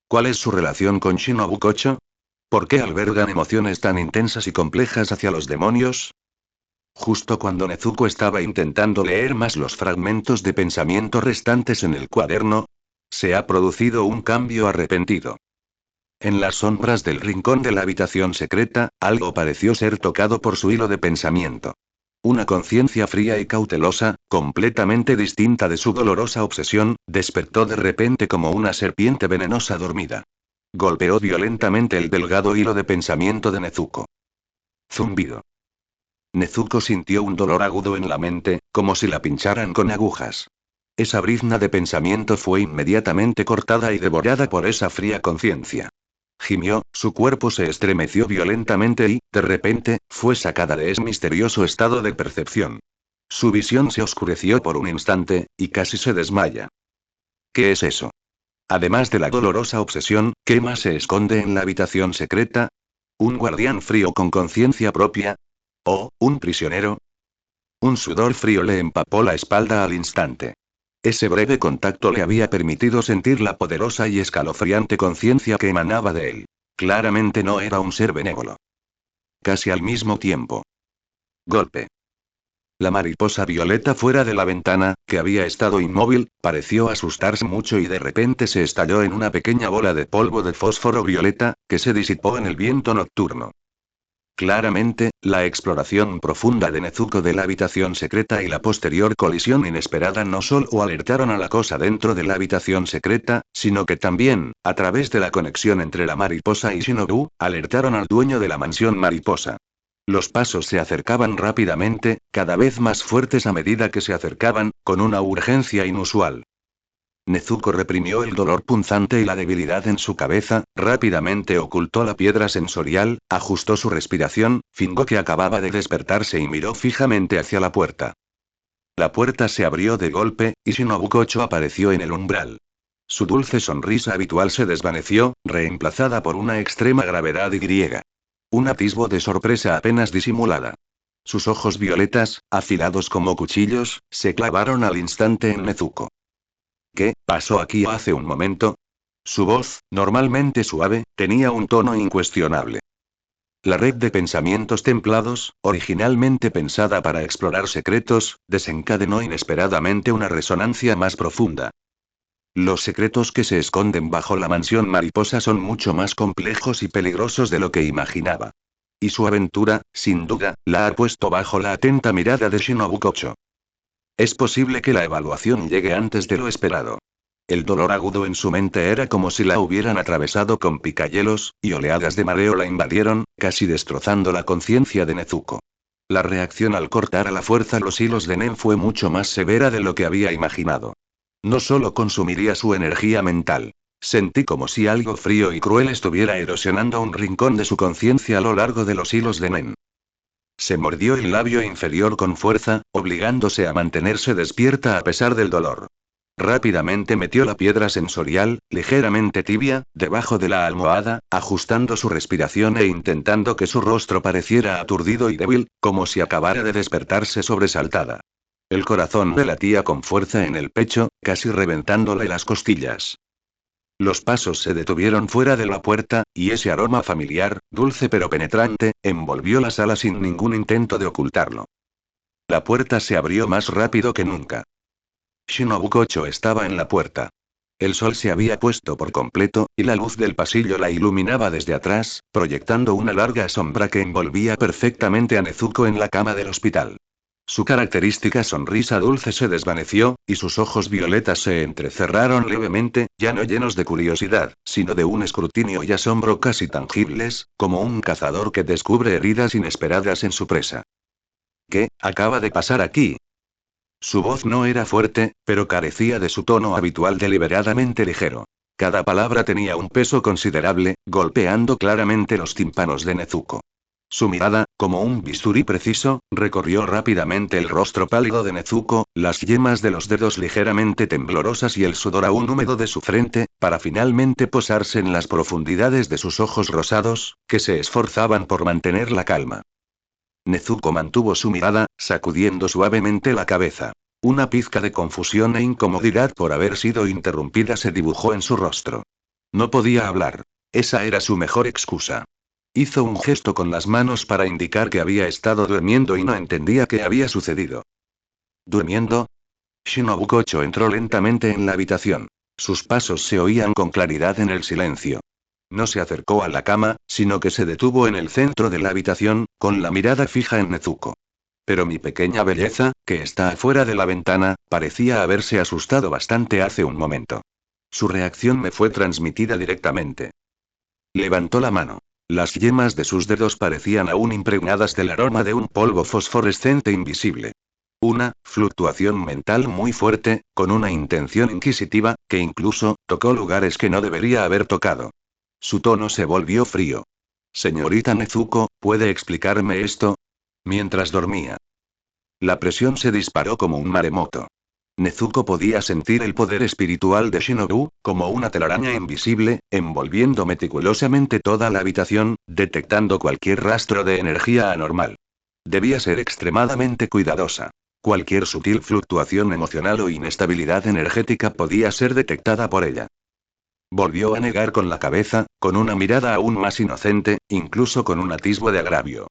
¿Cuál es su relación con Shinobukocho? ¿Por qué albergan emociones tan intensas y complejas hacia los demonios? Justo cuando Nezuko estaba intentando leer más los fragmentos de pensamiento restantes en el cuaderno, se ha producido un cambio arrepentido. En las sombras del rincón de la habitación secreta, algo pareció ser tocado por su hilo de pensamiento. Una conciencia fría y cautelosa, completamente distinta de su dolorosa obsesión, despertó de repente como una serpiente venenosa dormida. Golpeó violentamente el delgado hilo de pensamiento de Nezuko. Zumbido. Nezuko sintió un dolor agudo en la mente, como si la pincharan con agujas. Esa brizna de pensamiento fue inmediatamente cortada y devorada por esa fría conciencia. Gimió, su cuerpo se estremeció violentamente y, de repente, fue sacada de ese misterioso estado de percepción. Su visión se oscureció por un instante, y casi se desmaya. ¿Qué es eso? Además de la dolorosa obsesión, ¿qué más se esconde en la habitación secreta? ¿Un guardián frío con conciencia propia? ¿O, un prisionero? Un sudor frío le empapó la espalda al instante. Ese breve contacto le había permitido sentir la poderosa y escalofriante conciencia que emanaba de él. Claramente no era un ser benévolo. Casi al mismo tiempo. Golpe. La mariposa violeta fuera de la ventana, que había estado inmóvil, pareció asustarse mucho y de repente se estalló en una pequeña bola de polvo de fósforo violeta, que se disipó en el viento nocturno. Claramente, la exploración profunda de Nezuko de la habitación secreta y la posterior colisión inesperada no solo alertaron a la cosa dentro de la habitación secreta, sino que también, a través de la conexión entre la mariposa y Shinobu, alertaron al dueño de la mansión mariposa. Los pasos se acercaban rápidamente, cada vez más fuertes a medida que se acercaban, con una urgencia inusual. Nezuko reprimió el dolor punzante y la debilidad en su cabeza, rápidamente ocultó la piedra sensorial, ajustó su respiración, fingió que acababa de despertarse y miró fijamente hacia la puerta. La puerta se abrió de golpe, y Shinobu Kocho apareció en el umbral. Su dulce sonrisa habitual se desvaneció, reemplazada por una extrema gravedad y griega. Un atisbo de sorpresa apenas disimulada. Sus ojos violetas, afilados como cuchillos, se clavaron al instante en Nezuko. ¿Qué pasó aquí hace un momento? Su voz, normalmente suave, tenía un tono incuestionable. La red de pensamientos templados, originalmente pensada para explorar secretos, desencadenó inesperadamente una resonancia más profunda. Los secretos que se esconden bajo la mansión mariposa son mucho más complejos y peligrosos de lo que imaginaba. Y su aventura, sin duda, la ha puesto bajo la atenta mirada de Shinobu Kocho. Es posible que la evaluación llegue antes de lo esperado. El dolor agudo en su mente era como si la hubieran atravesado con picayelos, y oleadas de mareo la invadieron, casi destrozando la conciencia de Nezuko. La reacción al cortar a la fuerza los hilos de Nen fue mucho más severa de lo que había imaginado. No solo consumiría su energía mental. Sentí como si algo frío y cruel estuviera erosionando un rincón de su conciencia a lo largo de los hilos de Nen. Se mordió el labio inferior con fuerza, obligándose a mantenerse despierta a pesar del dolor. Rápidamente metió la piedra sensorial, ligeramente tibia, debajo de la almohada, ajustando su respiración e intentando que su rostro pareciera aturdido y débil, como si acabara de despertarse sobresaltada. El corazón le latía con fuerza en el pecho, casi reventándole las costillas. Los pasos se detuvieron fuera de la puerta, y ese aroma familiar, dulce pero penetrante, envolvió la sala sin ningún intento de ocultarlo. La puerta se abrió más rápido que nunca. Shinobu Kocho estaba en la puerta. El sol se había puesto por completo, y la luz del pasillo la iluminaba desde atrás, proyectando una larga sombra que envolvía perfectamente a Nezuko en la cama del hospital. Su característica sonrisa dulce se desvaneció, y sus ojos violetas se entrecerraron levemente, ya no llenos de curiosidad, sino de un escrutinio y asombro casi tangibles, como un cazador que descubre heridas inesperadas en su presa. ¿Qué acaba de pasar aquí? Su voz no era fuerte, pero carecía de su tono habitual deliberadamente ligero. Cada palabra tenía un peso considerable, golpeando claramente los tímpanos de Nezuko. Su mirada, como un bisturí preciso, recorrió rápidamente el rostro pálido de Nezuko, las yemas de los dedos ligeramente temblorosas y el sudor aún húmedo de su frente, para finalmente posarse en las profundidades de sus ojos rosados, que se esforzaban por mantener la calma. Nezuko mantuvo su mirada, sacudiendo suavemente la cabeza. Una pizca de confusión e incomodidad por haber sido interrumpida se dibujó en su rostro. No podía hablar. Esa era su mejor excusa. Hizo un gesto con las manos para indicar que había estado durmiendo y no entendía qué había sucedido. ¿Durmiendo? Shinobu Kocho entró lentamente en la habitación. Sus pasos se oían con claridad en el silencio. No se acercó a la cama, sino que se detuvo en el centro de la habitación, con la mirada fija en Nezuko. Pero mi pequeña belleza, que está afuera de la ventana, parecía haberse asustado bastante hace un momento. Su reacción me fue transmitida directamente. Levantó la mano. Las yemas de sus dedos parecían aún impregnadas del aroma de un polvo fosforescente invisible. Una fluctuación mental muy fuerte, con una intención inquisitiva, que incluso tocó lugares que no debería haber tocado. Su tono se volvió frío. Señorita Nezuko, ¿puede explicarme esto? Mientras dormía. La presión se disparó como un maremoto. Nezuko podía sentir el poder espiritual de Shinobu, como una telaraña invisible, envolviendo meticulosamente toda la habitación, detectando cualquier rastro de energía anormal. Debía ser extremadamente cuidadosa. Cualquier sutil fluctuación emocional o inestabilidad energética podía ser detectada por ella. Volvió a negar con la cabeza, con una mirada aún más inocente, incluso con un atisbo de agravio.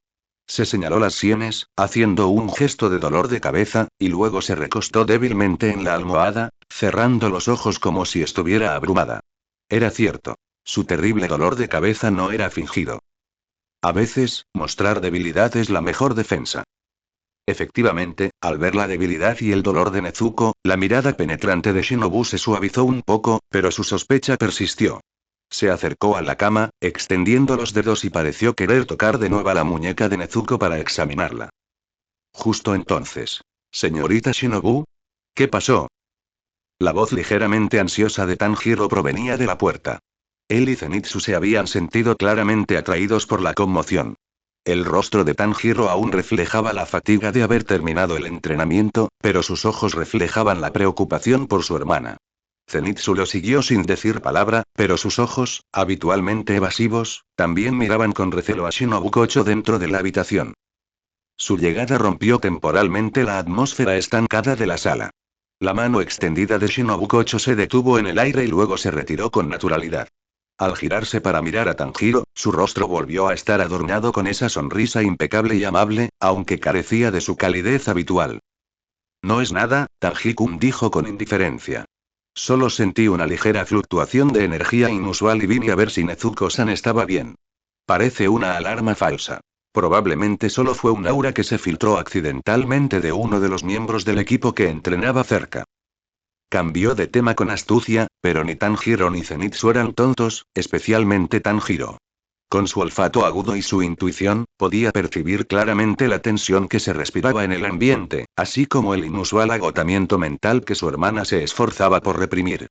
Se señaló las sienes, haciendo un gesto de dolor de cabeza, y luego se recostó débilmente en la almohada, cerrando los ojos como si estuviera abrumada. Era cierto. Su terrible dolor de cabeza no era fingido. A veces, mostrar debilidad es la mejor defensa. Efectivamente, al ver la debilidad y el dolor de Nezuko, la mirada penetrante de Shinobu se suavizó un poco, pero su sospecha persistió. Se acercó a la cama, extendiendo los dedos y pareció querer tocar de nuevo a la muñeca de Nezuko para examinarla. Justo entonces. ¿Señorita Shinobu? ¿Qué pasó? La voz ligeramente ansiosa de Tanjiro provenía de la puerta. Él y Zenitsu se habían sentido claramente atraídos por la conmoción. El rostro de Tanjiro aún reflejaba la fatiga de haber terminado el entrenamiento, pero sus ojos reflejaban la preocupación por su hermana. Zenitsu lo siguió sin decir palabra, pero sus ojos, habitualmente evasivos, también miraban con recelo a Shinobu Kocho dentro de la habitación. Su llegada rompió temporalmente la atmósfera estancada de la sala. La mano extendida de Shinobu Kocho se detuvo en el aire y luego se retiró con naturalidad. Al girarse para mirar a Tanjiro, su rostro volvió a estar adornado con esa sonrisa impecable y amable, aunque carecía de su calidez habitual. No es nada, Tanji-kun dijo con indiferencia. Solo sentí una ligera fluctuación de energía inusual y vine a ver si Nezuko-san estaba bien. Parece una alarma falsa. Probablemente solo fue un aura que se filtró accidentalmente de uno de los miembros del equipo que entrenaba cerca. Cambió de tema con astucia, pero ni Tanjiro ni Zenitsu eran tontos, especialmente Tanjiro. Con su olfato agudo y su intuición, podía percibir claramente la tensión que se respiraba en el ambiente, así como el inusual agotamiento mental que su hermana se esforzaba por reprimir.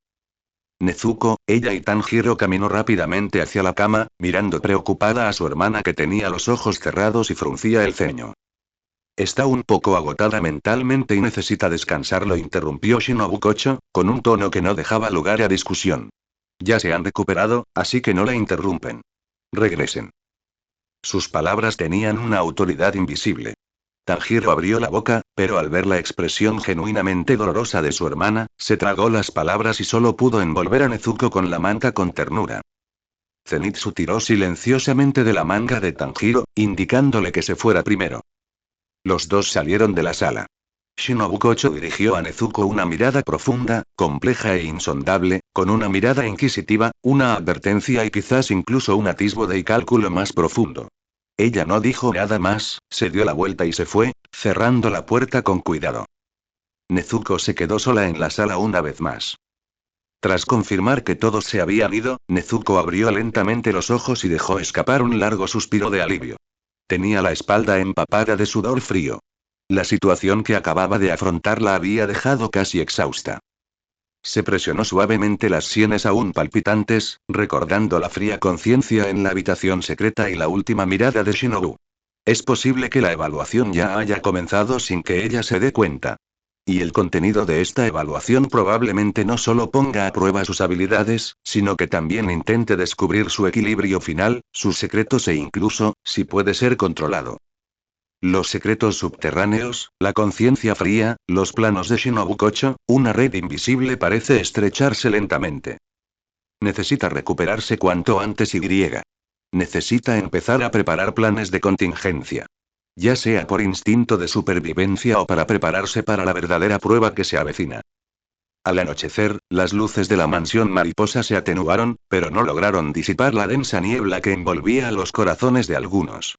Nezuko, ella y Tanjiro caminó rápidamente hacia la cama, mirando preocupada a su hermana que tenía los ojos cerrados y fruncía el ceño. Está un poco agotada mentalmente y necesita descansar, lo interrumpió Shinobu Kocho, con un tono que no dejaba lugar a discusión. Ya se han recuperado, así que no la interrumpen. Regresen. Sus palabras tenían una autoridad invisible. Tanjiro abrió la boca, pero al ver la expresión genuinamente dolorosa de su hermana, se tragó las palabras y solo pudo envolver a Nezuko con la manta con ternura. Zenitsu tiró silenciosamente de la manga de Tanjiro, indicándole que se fuera primero. Los dos salieron de la sala. Shinobu Kocho dirigió a Nezuko una mirada profunda, compleja e insondable, con una mirada inquisitiva, una advertencia y quizás incluso un atisbo de cálculo más profundo. Ella no dijo nada más, se dio la vuelta y se fue, cerrando la puerta con cuidado. Nezuko se quedó sola en la sala una vez más. Tras confirmar que todos se habían ido, Nezuko abrió lentamente los ojos y dejó escapar un largo suspiro de alivio. Tenía la espalda empapada de sudor frío. La situación que acababa de afrontar la había dejado casi exhausta. Se presionó suavemente las sienes aún palpitantes, recordando la fría conciencia en la habitación secreta y la última mirada de Shinobu. Es posible que la evaluación ya haya comenzado sin que ella se dé cuenta. Y el contenido de esta evaluación probablemente no solo ponga a prueba sus habilidades, sino que también intente descubrir su equilibrio final, sus secretos e incluso, si puede ser controlado. Los secretos subterráneos, la conciencia fría, los planos de Shinobu Kocho, una red invisible parece estrecharse lentamente. Necesita recuperarse cuanto antes y. Necesita empezar a preparar planes de contingencia. Ya sea por instinto de supervivencia o para prepararse para la verdadera prueba que se avecina. Al anochecer, las luces de la mansión mariposa se atenuaron, pero no lograron disipar la densa niebla que envolvía a los corazones de algunos.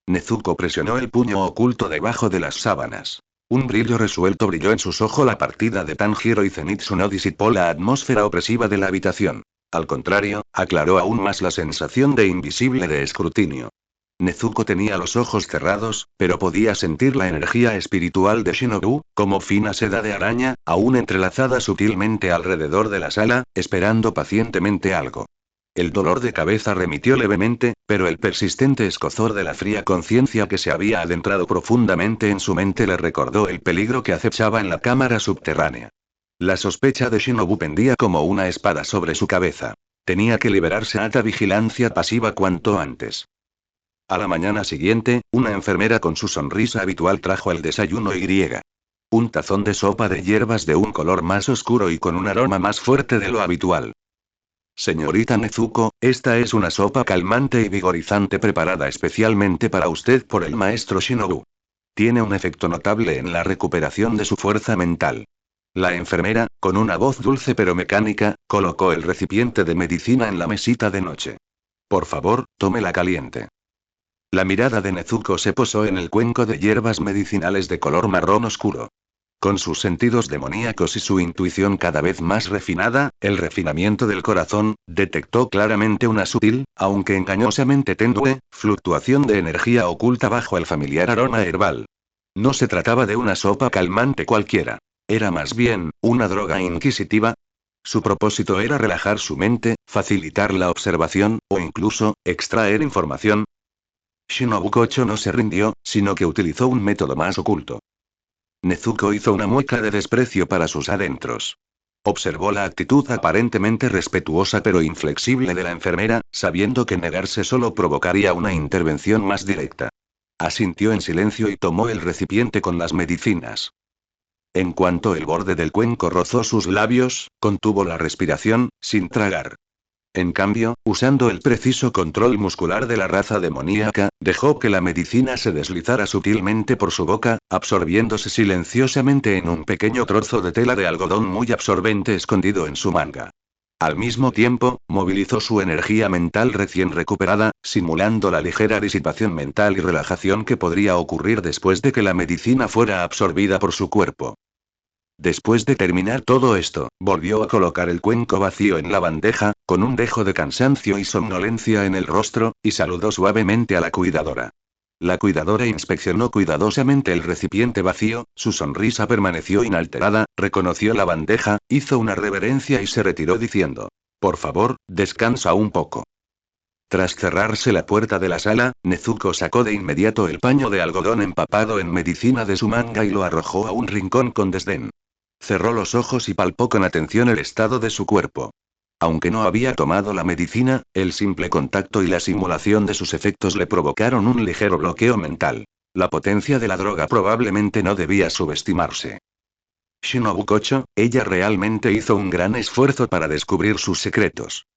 Nezuko presionó el puño oculto debajo de las sábanas. Un brillo resuelto brilló en sus ojos. La partida de Tanjiro y Zenitsu no disipó la atmósfera opresiva de la habitación. Al contrario, aclaró aún más la sensación de invisible de escrutinio. Nezuko tenía los ojos cerrados, pero podía sentir la energía espiritual de Shinobu, como fina seda de araña, aún entrelazada sutilmente alrededor de la sala, esperando pacientemente algo. El dolor de cabeza remitió levemente, pero el persistente escozor de la fría conciencia que se había adentrado profundamente en su mente le recordó el peligro que acechaba en la cámara subterránea. La sospecha de Shinobu pendía como una espada sobre su cabeza. Tenía que liberarse a esta vigilancia pasiva cuanto antes. A la mañana siguiente, una enfermera con su sonrisa habitual trajo el desayuno un tazón de sopa de hierbas de un color más oscuro y con un aroma más fuerte de lo habitual. Señorita Nezuko, esta es una sopa calmante y vigorizante preparada especialmente para usted por el maestro Shinobu. Tiene un efecto notable en la recuperación de su fuerza mental. La enfermera, con una voz dulce pero mecánica, colocó el recipiente de medicina en la mesita de noche. Por favor, tómela caliente. La mirada de Nezuko se posó en el cuenco de hierbas medicinales de color marrón oscuro. Con sus sentidos demoníacos y su intuición cada vez más refinada, el refinamiento del corazón, detectó claramente una sutil, aunque engañosamente tenue, fluctuación de energía oculta bajo el familiar aroma herbal. No se trataba de una sopa calmante cualquiera. Era más bien, una droga inquisitiva. Su propósito era relajar su mente, facilitar la observación, o incluso, extraer información. Shinobu Kocho no se rindió, sino que utilizó un método más oculto. Nezuko hizo una mueca de desprecio para sus adentros. Observó la actitud aparentemente respetuosa pero inflexible de la enfermera, sabiendo que negarse solo provocaría una intervención más directa. Asintió en silencio y tomó el recipiente con las medicinas. En cuanto el borde del cuenco rozó sus labios, contuvo la respiración, sin tragar. En cambio, usando el preciso control muscular de la raza demoníaca, dejó que la medicina se deslizara sutilmente por su boca, absorbiéndose silenciosamente en un pequeño trozo de tela de algodón muy absorbente escondido en su manga. Al mismo tiempo, movilizó su energía mental recién recuperada, simulando la ligera disipación mental y relajación que podría ocurrir después de que la medicina fuera absorbida por su cuerpo. Después de terminar todo esto, volvió a colocar el cuenco vacío en la bandeja, con un dejo de cansancio y somnolencia en el rostro, y saludó suavemente a la cuidadora. La cuidadora inspeccionó cuidadosamente el recipiente vacío, su sonrisa permaneció inalterada, reconoció la bandeja, hizo una reverencia y se retiró diciendo: «Por favor, descansa un poco». Tras cerrarse la puerta de la sala, Nezuko sacó de inmediato el paño de algodón empapado en medicina de su manga y lo arrojó a un rincón con desdén. Cerró los ojos y palpó con atención el estado de su cuerpo. Aunque no había tomado la medicina, el simple contacto y la simulación de sus efectos le provocaron un ligero bloqueo mental. La potencia de la droga probablemente no debía subestimarse. Shinobu Kocho, ella realmente hizo un gran esfuerzo para descubrir sus secretos.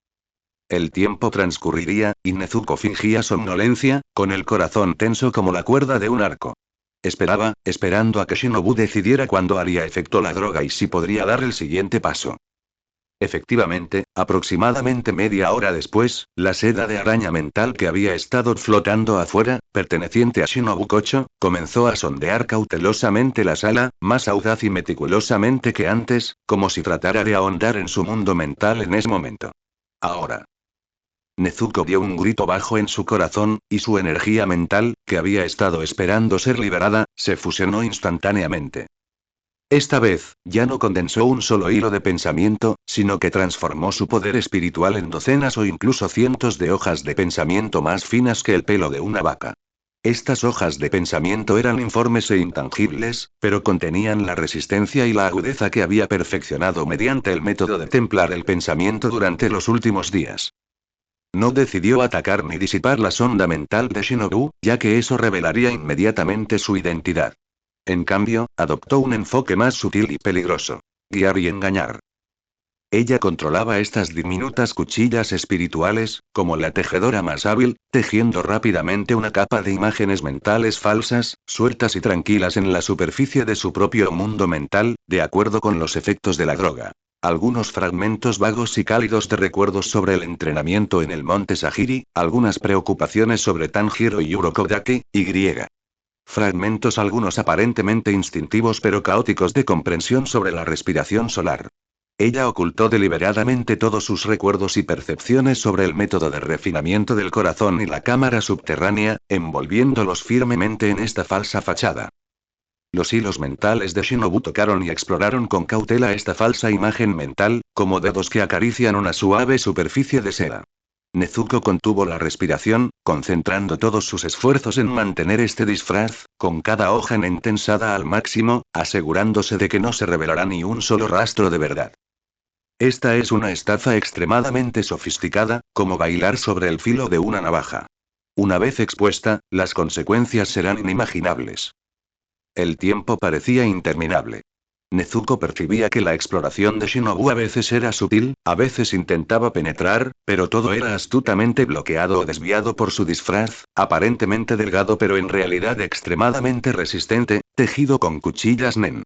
El tiempo transcurriría, y Nezuko fingía somnolencia, con el corazón tenso como la cuerda de un arco. Esperaba, esperando a que Shinobu decidiera cuándo haría efecto la droga y si podría dar el siguiente paso. Efectivamente, aproximadamente media hora después, la seda de araña mental que había estado flotando afuera, perteneciente a Shinobu Kocho, comenzó a sondear cautelosamente la sala, más audaz y meticulosamente que antes, como si tratara de ahondar en su mundo mental en ese momento. Ahora. Nezuko dio un grito bajo en su corazón, y su energía mental, que había estado esperando ser liberada, se fusionó instantáneamente. Esta vez, ya no condensó un solo hilo de pensamiento, sino que transformó su poder espiritual en docenas o incluso cientos de hojas de pensamiento más finas que el pelo de una vaca. Estas hojas de pensamiento eran informes e intangibles, pero contenían la resistencia y la agudeza que había perfeccionado mediante el método de templar el pensamiento durante los últimos días. No decidió atacar ni disipar la sonda mental de Shinobu, ya que eso revelaría inmediatamente su identidad. En cambio, adoptó un enfoque más sutil y peligroso: guiar y engañar. Ella controlaba estas diminutas cuchillas espirituales, como la tejedora más hábil, tejiendo rápidamente una capa de imágenes mentales falsas, sueltas y tranquilas en la superficie de su propio mundo mental, de acuerdo con los efectos de la droga. Algunos fragmentos vagos y cálidos de recuerdos sobre el entrenamiento en el monte Sagiri, algunas preocupaciones sobre Tanjiro y Urokodaki, y. Fragmentos algunos aparentemente instintivos pero caóticos de comprensión sobre la respiración solar. Ella ocultó deliberadamente todos sus recuerdos y percepciones sobre el método de refinamiento del corazón y la cámara subterránea, envolviéndolos firmemente en esta falsa fachada. Los hilos mentales de Shinobu tocaron y exploraron con cautela esta falsa imagen mental, como dedos que acarician una suave superficie de seda. Nezuko contuvo la respiración, concentrando todos sus esfuerzos en mantener este disfraz, con cada hoja entensada al máximo, asegurándose de que no se revelará ni un solo rastro de verdad. Esta es una estafa extremadamente sofisticada, como bailar sobre el filo de una navaja. Una vez expuesta, las consecuencias serán inimaginables. El tiempo parecía interminable. Nezuko percibía que la exploración de Shinobu a veces era sutil, a veces intentaba penetrar, pero todo era astutamente bloqueado o desviado por su disfraz, aparentemente delgado pero en realidad extremadamente resistente, tejido con cuchillas nen.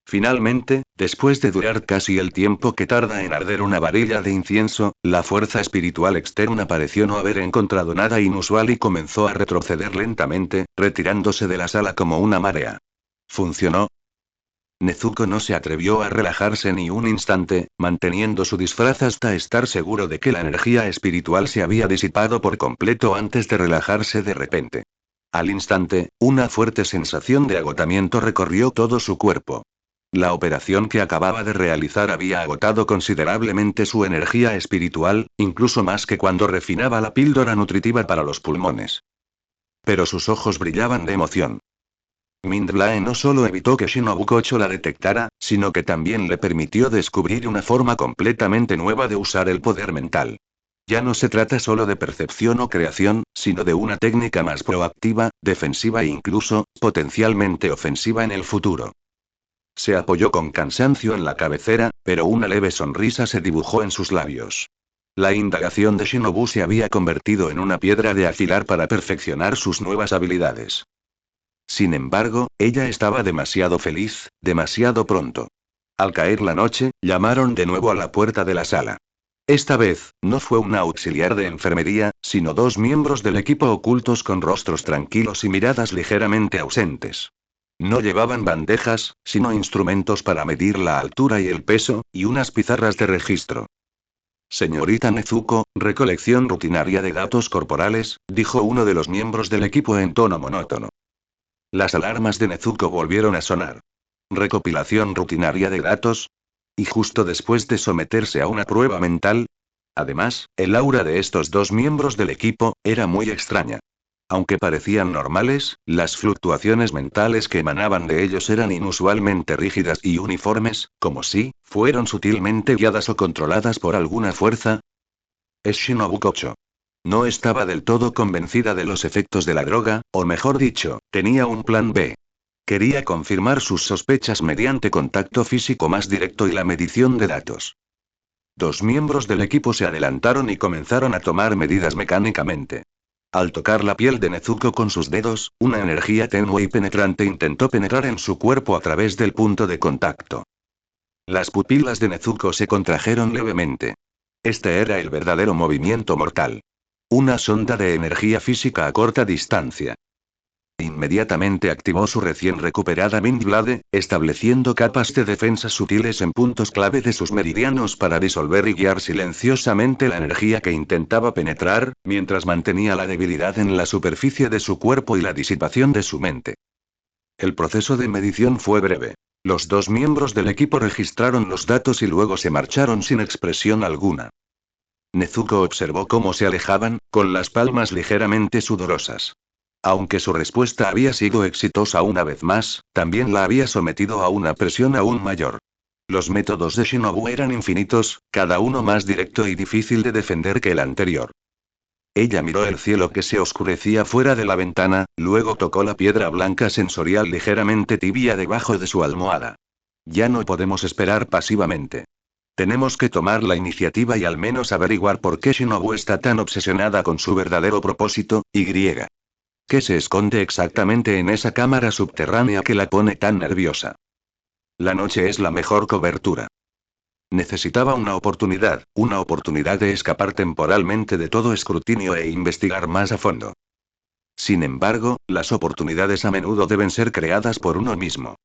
Finalmente, después de durar casi el tiempo que tarda en arder una varilla de incienso, la fuerza espiritual externa pareció no haber encontrado nada inusual y comenzó a retroceder lentamente, retirándose de la sala como una marea. ¿Funcionó? Nezuko no se atrevió a relajarse ni un instante, manteniendo su disfraz hasta estar seguro de que la energía espiritual se había disipado por completo antes de relajarse de repente. Al instante, una fuerte sensación de agotamiento recorrió todo su cuerpo. La operación que acababa de realizar había agotado considerablemente su energía espiritual, incluso más que cuando refinaba la píldora nutritiva para los pulmones. Pero sus ojos brillaban de emoción. Mindblae no solo evitó que Shinobu Kocho la detectara, sino que también le permitió descubrir una forma completamente nueva de usar el poder mental. Ya no se trata solo de percepción o creación, sino de una técnica más proactiva, defensiva e incluso, potencialmente ofensiva en el futuro. Se apoyó con cansancio en la cabecera, pero una leve sonrisa se dibujó en sus labios. La indagación de Shinobu se había convertido en una piedra de afilar para perfeccionar sus nuevas habilidades. Sin embargo, ella estaba demasiado feliz, demasiado pronto. Al caer la noche, llamaron de nuevo a la puerta de la sala. Esta vez, no fue una auxiliar de enfermería, sino dos miembros del equipo ocultos con rostros tranquilos y miradas ligeramente ausentes. No llevaban bandejas, sino instrumentos para medir la altura y el peso, y unas pizarras de registro. Señorita Nezuko, recolección rutinaria de datos corporales, dijo uno de los miembros del equipo en tono monótono. Las alarmas de Nezuko volvieron a sonar. ¿Recopilación rutinaria de datos? ¿Y justo después de someterse a una prueba mental? Además, el aura de estos dos miembros del equipo era muy extraña. Aunque parecían normales, las fluctuaciones mentales que emanaban de ellos eran inusualmente rígidas y uniformes, como si fueron sutilmente guiadas o controladas por alguna fuerza. Es Shinobu Kocho. No estaba del todo convencida de los efectos de la droga, o mejor dicho, tenía un plan B. Quería confirmar sus sospechas mediante contacto físico más directo y la medición de datos. Dos miembros del equipo se adelantaron y comenzaron a tomar medidas mecánicamente. Al tocar la piel de Nezuko con sus dedos, una energía tenue y penetrante intentó penetrar en su cuerpo a través del punto de contacto. Las pupilas de Nezuko se contrajeron levemente. Este era el verdadero movimiento mortal. Una sonda de energía física a corta distancia. Inmediatamente activó su recién recuperada Mind Blade, estableciendo capas de defensa sutiles en puntos clave de sus meridianos para disolver y guiar silenciosamente la energía que intentaba penetrar, mientras mantenía la debilidad en la superficie de su cuerpo y la disipación de su mente. El proceso de medición fue breve. Los dos miembros del equipo registraron los datos y luego se marcharon sin expresión alguna. Nezuko observó cómo se alejaban, con las palmas ligeramente sudorosas. Aunque su respuesta había sido exitosa una vez más, también la había sometido a una presión aún mayor. Los métodos de Shinobu eran infinitos, cada uno más directo y difícil de defender que el anterior. Ella miró el cielo que se oscurecía fuera de la ventana, luego tocó la piedra blanca sensorial ligeramente tibia debajo de su almohada. Ya no podemos esperar pasivamente. Tenemos que tomar la iniciativa y al menos averiguar por qué Shinobu está tan obsesionada con su verdadero propósito, Y. ¿Qué se esconde exactamente en esa cámara subterránea que la pone tan nerviosa? La noche es la mejor cobertura. Necesitaba una oportunidad de escapar temporalmente de todo escrutinio e investigar más a fondo. Sin embargo, las oportunidades a menudo deben ser creadas por uno mismo.